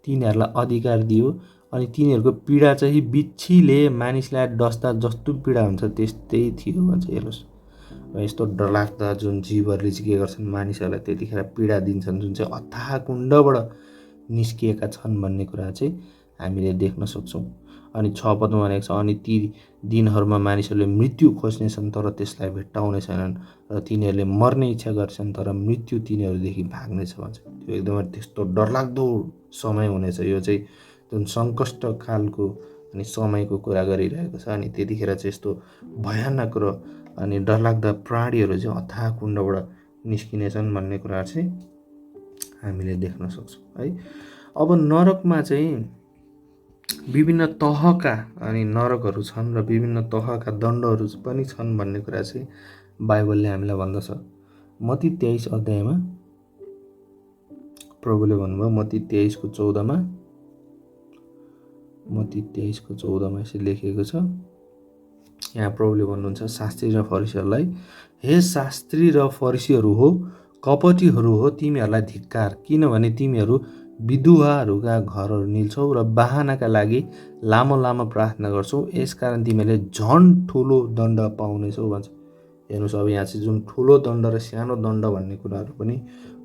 तिनीहरूलाई अधिकार दियो। अनि तिनीहरूको पीडा चाहिँ बिच्छीले मानिसलाई डस्दा जस्तो पीडा हुन्छ त्यस्तै थियो भन्छ। हेर्नुहोस् यस्तो डरलाग्दा जुन जीवहरूले चाहिँ के गर्छन्, मानिसहरूलाई त्यतिखेर पीडा दिन्छन्, जुन चाहिँ अथाह कुण्डबाट निस्किएका छन् भन्ने कुरा चाहिँ हामीले देख्न सक्छौँ। अनि 6 पदमा भनेको छ, अनि ती दिनहरूमा मानिसहरूले मृत्यु खोज्नेछन् तर त्यसलाई भेट्टाउने छैनन्, र तिनीहरूले मर्ने इच्छा गर्छन् तर मृत्यु तिनीहरूदेखि भाग्नेछ भन्छ। त्यो एकदमै त्यस्तो डरलाग्दो समय हुनेछ, यो चाहिँ जुन सङ्कष्ट कालको अनि समयको कुरा गरिरहेको छ। अनि त्यतिखेर चाहिँ यस्तो भयानक र अनि डरलाग्दा प्राणीहरू चाहिँ अथाह कुण्डबाट निस्किनेछन् भन्ने कुरा चाहिँ हामीले देख्न सक्छौँ है। अब नरकमा चाहिँ विभिन्न तहका अनि नरकहरू छन् र विभिन्न तहका दण्डहरू पनि छन् भन्ने कुरा चाहिँ बाइबलले हामीलाई भन्दछ। मत्ती 23 अध्यायमा प्रभुले भन्नुभयो, मत्ती 23 को 14 मा, मत्ती 23 को 14 मा यसरी लेखिएको छ। यहाँ प्रभुले भन्नुहुन्छ शास्त्री र फरिसीहरूलाई, हे शास्त्री र फरिसीहरू हो, कपटीहरू हो, तिमीहरूलाई धिक्कार, किनभने तिमीहरू विधुवाहरूका घरहरू निल्छौ र बहानाका लागि लामो लामो प्रार्थना गर्छौ, यसकारण तिमीहरूले झन् ठुलो दण्ड पाउनेछौ भन्छ। हेर्नुहोस् अब यहाँ चाहिँ जुन ठुलो दण्ड र सानो दण्ड भन्ने कुराहरू पनि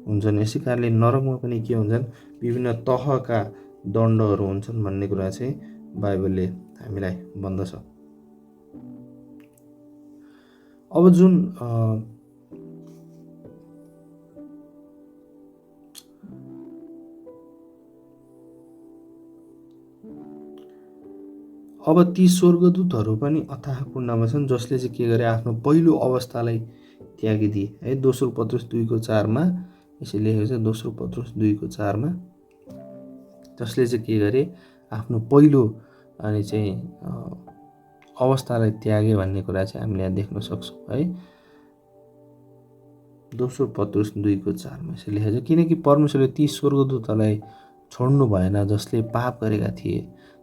हुन्छन्। यसै कारणले नरकमा पनि के हुन्छन्, विभिन्न तहका दण्डहरू हुन्छन् भन्ने कुरा चाहिँ बाइबलले हामीलाई भन्दछ। अब जुन अब ती स्वर्गदूतहरू पनि अथाह कुण्डमा छन्, जसले चाहिँ के गरे, आफ्नो पहिलो अवस्थालाई त्यागिदिए है। दोस्रो पत्रुस 2 को 4 मा यसरी लेखेको छ। दोस्रो पत्रुस 2 को 4 मा जसले चाहिँ के गरे आफ्नो पहिलो अनि चाहिँ अवस्थालाई त्यागे भन्ने कुरा चाहिँ हामीले यहाँ देख्न सक्छौँ है। दोस्रो पत्रुस 2:4 यसरी लेखेको छ, किनकि परमेश्वरले ती स्वर्गदूतहरूलाई छोड्नु भएन जसले पाप गरेका थिए,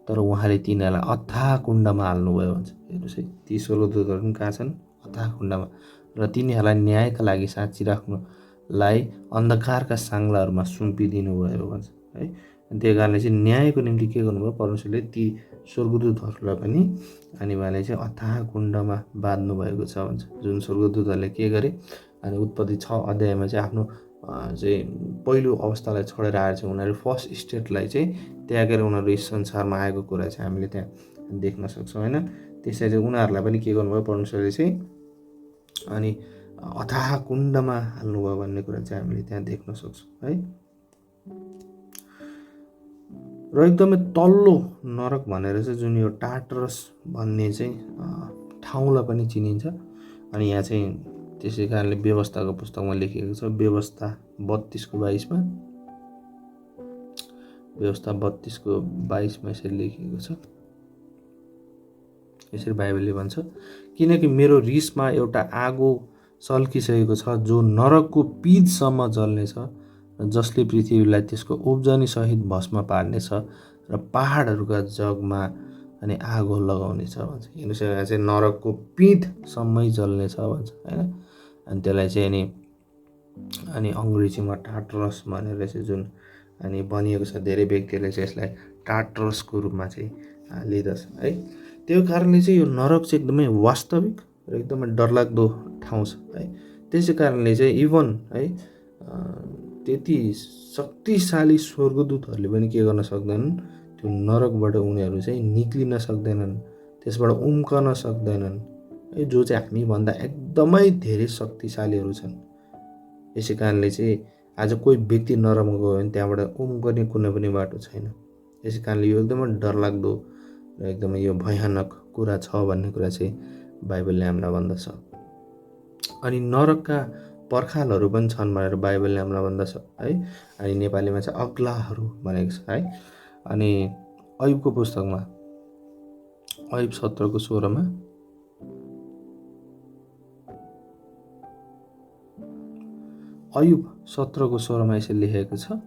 तर उहाँले तिनीहरूलाई अथाह कुण्डमा हाल्नुभयो भन्छ। हेर्नुहोस् है, ती स्वर्गदूतहरू पनि कहाँ छन्? अथाह कुण्डमा। र तिनीहरूलाई न्यायका लागि साँची राख्नुलाई अन्धकारका साङ्लाहरूमा सुम्पिदिनु भयो भन्छ है। त्यही कारणले चाहिँ न्यायको निम्ति के गर्नुभयो? परमेश्वरले ती स्वर्गदूतहरूलाई पनि अनि उहाँले चाहिँ अथाह कुण्डमा बाँध्नु भएको छ भन्छ। जुन स्वर्गदूतहरूले के गरे अनि उत्पत्ति 6 अध्यायमा चाहिँ आफ्नो चाहिँ पहिलो अवस्थालाई छोडेर आएर चाहिँ उनीहरू फर्स्ट स्टेटलाई चाहिँ त्यागेर उनीहरू यस संसारमा आएको कुरा चाहिँ हामीले त्यहाँ देख्न सक्छौँ होइन। त्यसरी चाहिँ उनीहरूलाई पनि के गर्नुभयो परमेश्वरले चाहिँ अनि अथाह कुण्डमा हाल्नुभयो भन्ने कुरा चाहिँ हामीले त्यहाँ देख्न सक्छौँ है। र एकदमै तल्लो नरक भनेर चाहिँ जुन यो टार्टरस भन्ने चाहिँ ठाउँलाई पनि चिनिन्छ। अनि यहाँ चाहिँ त्यसै कारणले व्यवस्थाको पुस्तकमा लेखिएको छ, व्यवस्था 32:22 व्यवस्था 32:22 यसरी लेखिएको छ। यसरी बाइबलले भन्छ, किनकि मेरो रिसमा एउटा आगो सल्किसकेको छ जो नरकको पिँधसम्म जल्नेछ, जसले पृथ्वीलाई त्यसको उब्जनी सहित भस्म पार्नेछ र पहाडहरूका जगमा अनि आगो लगाउनेछ भन्छ। हेर्नुहोस् यहाँ चाहिँ नरकको पिँधसम्मै जल्नेछ भन्छ होइन। अनि त्यसलाई चाहिँ अनि अङ्ग्रेजीमा टार्टरस भनेर चाहिँ जुन अनि भनिएको छ, धेरै व्यक्तिहरूले चाहिँ यसलाई टार्टरसको रूपमा चाहिँ लिँदछ है। त्यो कारणले चाहिँ यो नरक चाहिँ एकदमै वास्तविक र एकदमै डरलाग्दो ठाउँ छ है। त्यसै कारणले चाहिँ इभन है त्यति शक्तिशाली स्वर्गदूतहरूले पनि के गर्न सक्दैनन्? त्यो नरकबाट उनीहरू चाहिँ निक्लिन सक्दैनन्, त्यसबाट उम्कन सक्दैनन् है, जो चाहिँ हामीभन्दा एकदमै धेरै शक्तिशालीहरू छन्। यसै कारणले चाहिँ आज कोही व्यक्ति नरकमा गयो भने त्यहाँबाट उम्कने कुनै पनि बाटो छैन। यसै कारणले यो एकदमै डरलाग्दो र एकदमै यो भयानक कुरा छ भन्ने कुरा चाहिँ बाइबलले हामीलाई भन्दछ। अनि नरकका पर्खालहरू पनि छन् भनेर बाइबलले हामीलाई भन्दछ है। अनि नेपालीमा चाहिँ अग्लाहरू भनेको छ है। अनि अयुबको पुस्तकमा अयुब 17:16 अयुब 17:16 यसरी लेखेको छ,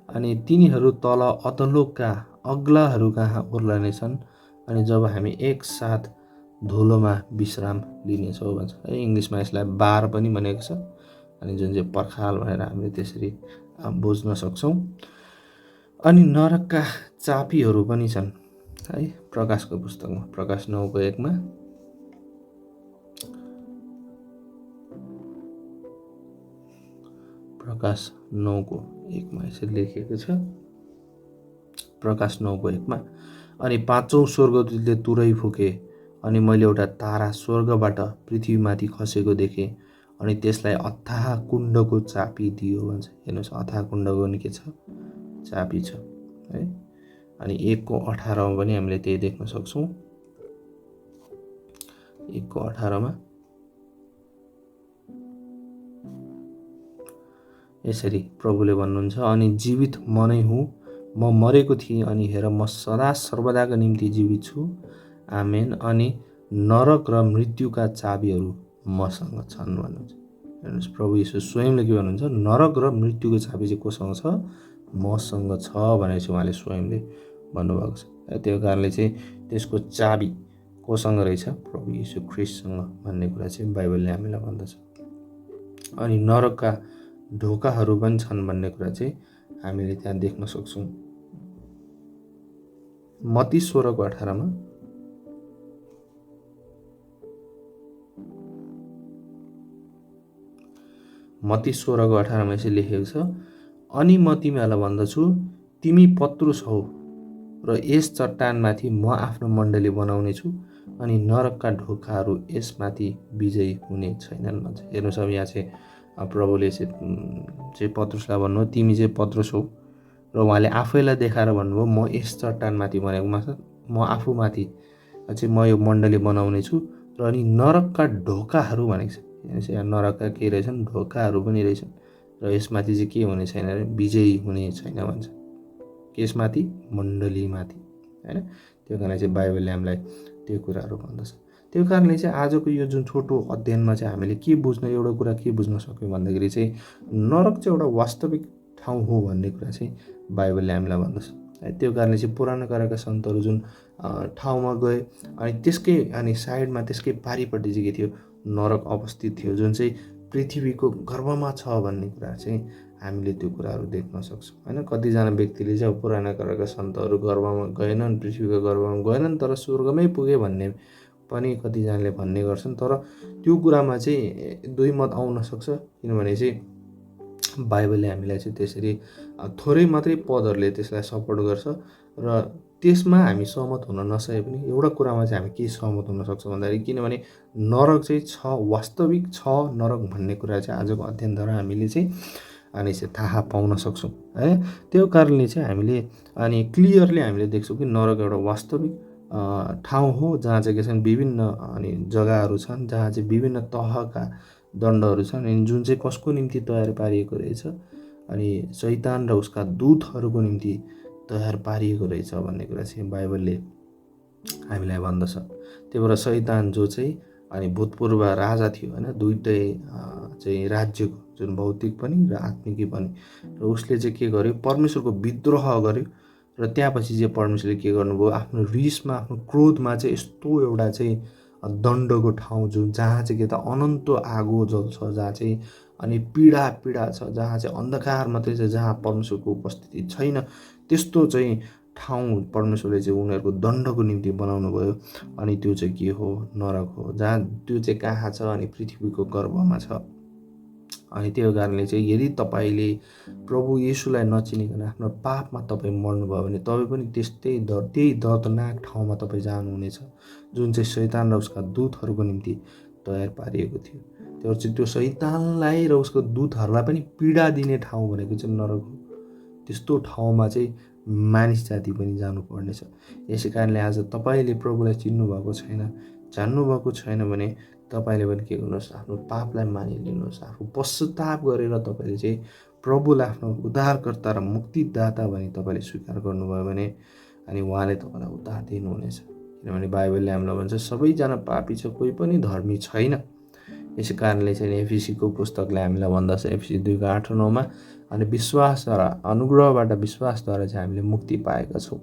अनि तिनीहरू तल अधोलोकका अग्लाहरू कहाँ ओर्लनेछन्, अनि जब हामी एकसाथ धुलोमा विश्राम लिनेछौँ भन्छ है। इङ्ग्लिसमा यसलाई बार पनि भनेको छ, अनि जुन चाहिँ पर्खाल भनेर हामीले त्यसरी बुझ्न सक्छौँ। अनि नरकका चापीहरू पनि छन् है। प्रकाशको पुस्तकमा प्रकाश 9:1 प्रकाश 9:1 यसरी लेखिएको छ। प्रकाश 9:1 अनि पाँचौं स्वर्गदूतले तुरै फुके, अनि मैले एउटा तारा स्वर्गबाट पृथ्वीमाथि खसेको देखेँ, अनि त्यसलाई अथाह कुण्डको चापी दियो भन्छ। हेर्नुहोस्, अथाह कुण्डको नि के छ? चापी छ है। अनि 1:18 पनि हामीले त्यही देख्न सक्छौँ। 1:18 यसरी प्रभुले भन्नुहुन्छ, अनि जीवित म नै हुँ, म मरेको थिएँ, अनि हेर म सदा सर्वदाका निम्ति जीवित छु, आमेन। अनि नरक र मृत्युका चाबीहरू मसँग छन् भन्नुहुन्छ। हेर्नुहोस्, प्रभु येशू स्वयंले के भन्नुहुन्छ? नरक र मृत्युको चाबी चाहिँ कोसँग छ? मसँग छ भनेर चाहिँ उहाँले स्वयंले भन्नुभएको छ। त्यो कारणले चाहिँ त्यसको चाबी कोसँग रहेछ? प्रभु येशू ख्रीष्टसँग भन्ने कुरा चाहिँ बाइबलले हामीलाई भन्दछ। अनि नरकका ढोकाहरू पनि छन् भन्ने कुरा चाहिँ हामीले त्यहाँ देख्न सक्छौँ। मत्ती 16:18 मत्ती 16:18 यसरी लेखेको छ, अनि म तिमीहरूलाई भन्दछु, तिमी पत्रुस हौ, र यस चट्टानमाथि म आफ्नो मण्डली बनाउने छु, अनि नरकका ढोकाहरू यसमाथि विजयी हुने छैनन् भन्छ। हेर्नुहोस्, अब यहाँ चाहिँ प्रभुले चाहिँ पत्रुसलाई भन्नुभयो, तिमी चाहिँ पत्रुस हौ, र उहाँले आफैलाई देखाएर भन्नुभयो, म यस चट्टानमाथि भनेको म आफूमाथि चाहिँ म यो मण्डली बनाउने छु, र अनि नरकका ढोकाहरू भनेको छ। हेर्नुहोस्, यहाँ नरकका के रहेछन्? ढोकाहरू पनि रहेछन्, र यसमाथि चाहिँ के हुने छैन अरे? विजयी हुने छैन भन्छ। केसमाथि? मण्डलीमाथि, हैन? त्यो कारणले चाहिँ बाइबलले हामीलाई त्यो कुराहरू भन्दछ। त्यो कारणले चाहिँ आजको यो जुन छोटो अध्ययनमा चाहिँ हामीले एउटा कुरा के बुझ्न सक्यौँ भन्दाखेरि चाहिँ नरक चाहिँ एउटा वास्तविक ठाउँ हो भन्ने कुरा चाहिँ बाइबलले हामीलाई भन्दछ। त्यो कारणले चाहिँ पुरानो करारका सन्तहरू जुन ठाउँमा गए अनि साइडमा त्यसकै पारिपट्टि चाहिँ के थियो? नरक अवस्थित थियो, जुन चाहिँ पृथ्वीको गर्भमा छ भन्ने कुरा चाहिँ हामीले त्यो कुराहरू देख्न सक्छौँ, होइन? कतिजना व्यक्तिले चाहिँ अब पुराना करारका सन्तहरू गर्भमा गएनन्, पृथ्वीको गर्भमा गएनन्, तर स्वर्गमै पुगे भन्ने पनि कतिजनाले भन्ने गर्छन्। तर त्यो कुरामा चाहिँ दुई मत आउन सक्छ, किनभने चाहिँ बाइबलले हामीलाई चाहिँ त्यसरी थोरै मात्रै पदहरूले त्यसलाई सपोर्ट गर्छ र त्यसमा हामी सहमत हुन नसके पनि एउटा कुरामा चाहिँ हामी के सहमत हुन सक्छौँ भन्दाखेरि किनभने नरक चाहिँ छ, वास्तविक छ नरक भन्ने कुरा चाहिँ आजको अध्ययनद्वारा हामीले चाहिँ थाहा पाउन सक्छौँ, है? त्यो कारणले चाहिँ हामीले क्लियरली हामीले देख्छौँ कि नरक एउटा वास्तविक ठाउँ हो, जहाँ चाहिँ के छन् विभिन्न जग्गाहरू छन्, जहाँ चाहिँ विभिन्न तहका दण्डहरू छन्, अनि जुन चाहिँ कसको निम्ति तयार पारिएको रहेछ, अनि शैतान र उसका दूतहरूको निम्ति तयार पारिएको रहेछ भन्ने कुरा चाहिँ बाइबलले हामीलाई भन्दछ। त्यही भएर शैतान जो चाहिँ भूतपूर्व राजा थियो, होइन? दुइटै चाहिँ राज्यको, जुन भौतिक पनि र आत्मिकी पनि, र उसले चाहिँ के गर्यो? परमेश्वरको विद्रोह गर्यो र त्यसपछि चाहिँ परमेश्वरले के गर्नुभयो? आफ्नो रिसमा, आफ्नो क्रोधमा चाहिँ यस्तो एउटा चाहिँ दण्डको ठाउँ जहाँ चाहिँ के त अनन्त आगो जल्छ, जहाँ चाहिँ पीडा छ, जहाँ चाहिँ अन्धकार मात्रै छ, जहाँ परमेश्वरको उपस्थिति छैन, त्यस्तो चाहिँ ठाउँ परमेश्वरले चाहिँ उनीहरूको दण्डको निम्ति बनाउनु भयो। अनि त्यो चाहिँ के हो? नरक हो, जहाँ त्यो चाहिँ कहाँ छ? पृथ्वीको गर्भमा छ। अनि त्यो कारणले चाहिँ यदि तपाईँले प्रभु येशूलाई नचिनिकन आफ्नो पापमा तपाईँ मर्नुभयो भने तपाईँ पनि त्यही दर्दनाक ठाउँमा तपाईँ जानुहुनेछ, जुन चाहिँ शैतान र उसका दूतहरूको निम्ति तयार पारिएको थियो। त्यो शैतानलाई र उसको दूतहरूलाई पनि पीडा दिने ठाउँ भनेको चाहिँ नरक हो। त्यस्तो ठाउँमा चाहिँ मानिस जाति पनि जानुपर्नेछ। यसै कारणले आज तपाईँले प्रभुलाई चिन्नुभएको छैन, जान्नुभएको छैन भने तपाईँले पनि के गर्नुहोस्? आफ्नो पापलाई मानिलिनुहोस्, आफू पश्चाताप गरेर तपाईँले चाहिँ प्रभुलाई आफ्नो उद्धारकर्ता र मुक्तिदाता भनी तपाईँले स्वीकार गर्नुभयो भने उहाँले तपाईँलाई उद्धार दिनुहुनेछ। किनभने बाइबलले हामीलाई भन्छ सबैजना पापी छ, कोही पनि धर्मी छैन। यसै कारणले चाहिँ एफिसीको पुस्तकले हामीलाई भन्दछ, एफिसी 2:8-9मा, विश्वासद्वारा, अनुग्रहबाट विश्वासद्वारा चाहिँ हामीले मुक्ति पाएका छौँ,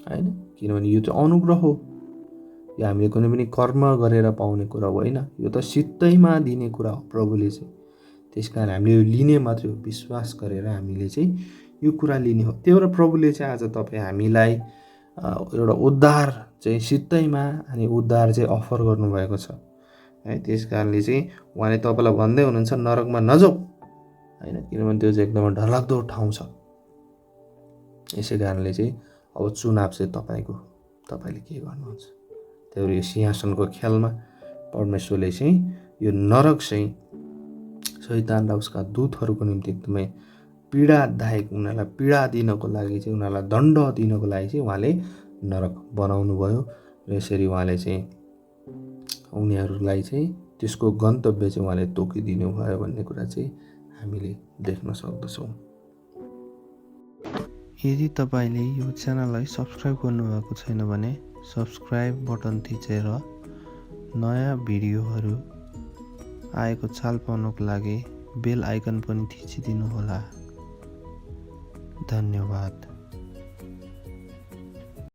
होइन? किनभने यो चाहिँ अनुग्रह हो, यो हामीले कुनै पनि कर्म गरेर पाउने कुरा होइन, यो त सित्तैमा दिने कुरा हो प्रभुले चाहिँ। त्यस कारण हामीले यो लिने मात्रै हो, विश्वास गरेर हामीले चाहिँ यो कुरा लिने हो। त्यही भएर प्रभुले चाहिँ आज हामीलाई एउटा उद्धार चाहिँ सित्तैमा उद्धार चाहिँ अफर गर्नुभएको छ, है? त्यस कारणले चाहिँ उहाँले तपाईँलाई भन्दै हुनुहुन्छ नरकमा नजाऊ, होइन? किनभने त्यो चाहिँ एकदमै डरलाग्दो ठाउँ छ। यसै कारणले चाहिँ अब चुनाव चाहिँ तपाईँले के गर्नुहुन्छ? त्यही भएर यो सिंहासनको खेलमा परमेश्वरले चाहिँ यो नरक चाहिँ शैतान र उसका दूतहरूको निम्ति एकदमै पीडादायक, उनीहरूलाई पीडा दिनको लागि चाहिँ, उनीहरूलाई दण्ड दिनको लागि चाहिँ उहाँले नरक बनाउनु भयो। र यसरी उहाँले चाहिँ उनीहरूलाई चाहिँ त्यसको गन्तव्य चाहिँ उहाँले तोकिदिनु भयो भन्ने कुरा चाहिँ हामीले देख्न सक्दछौँ। यदि तपाईँले यो च्यानललाई सब्सक्राइब गर्नुभएको छैन भने सब्सक्राइब बटन थिचेर नयाँ भिडियोहरू आएको चाल पाउनको लागि बेल आइकन पनि थिचिदिनु होला। धन्यवाद।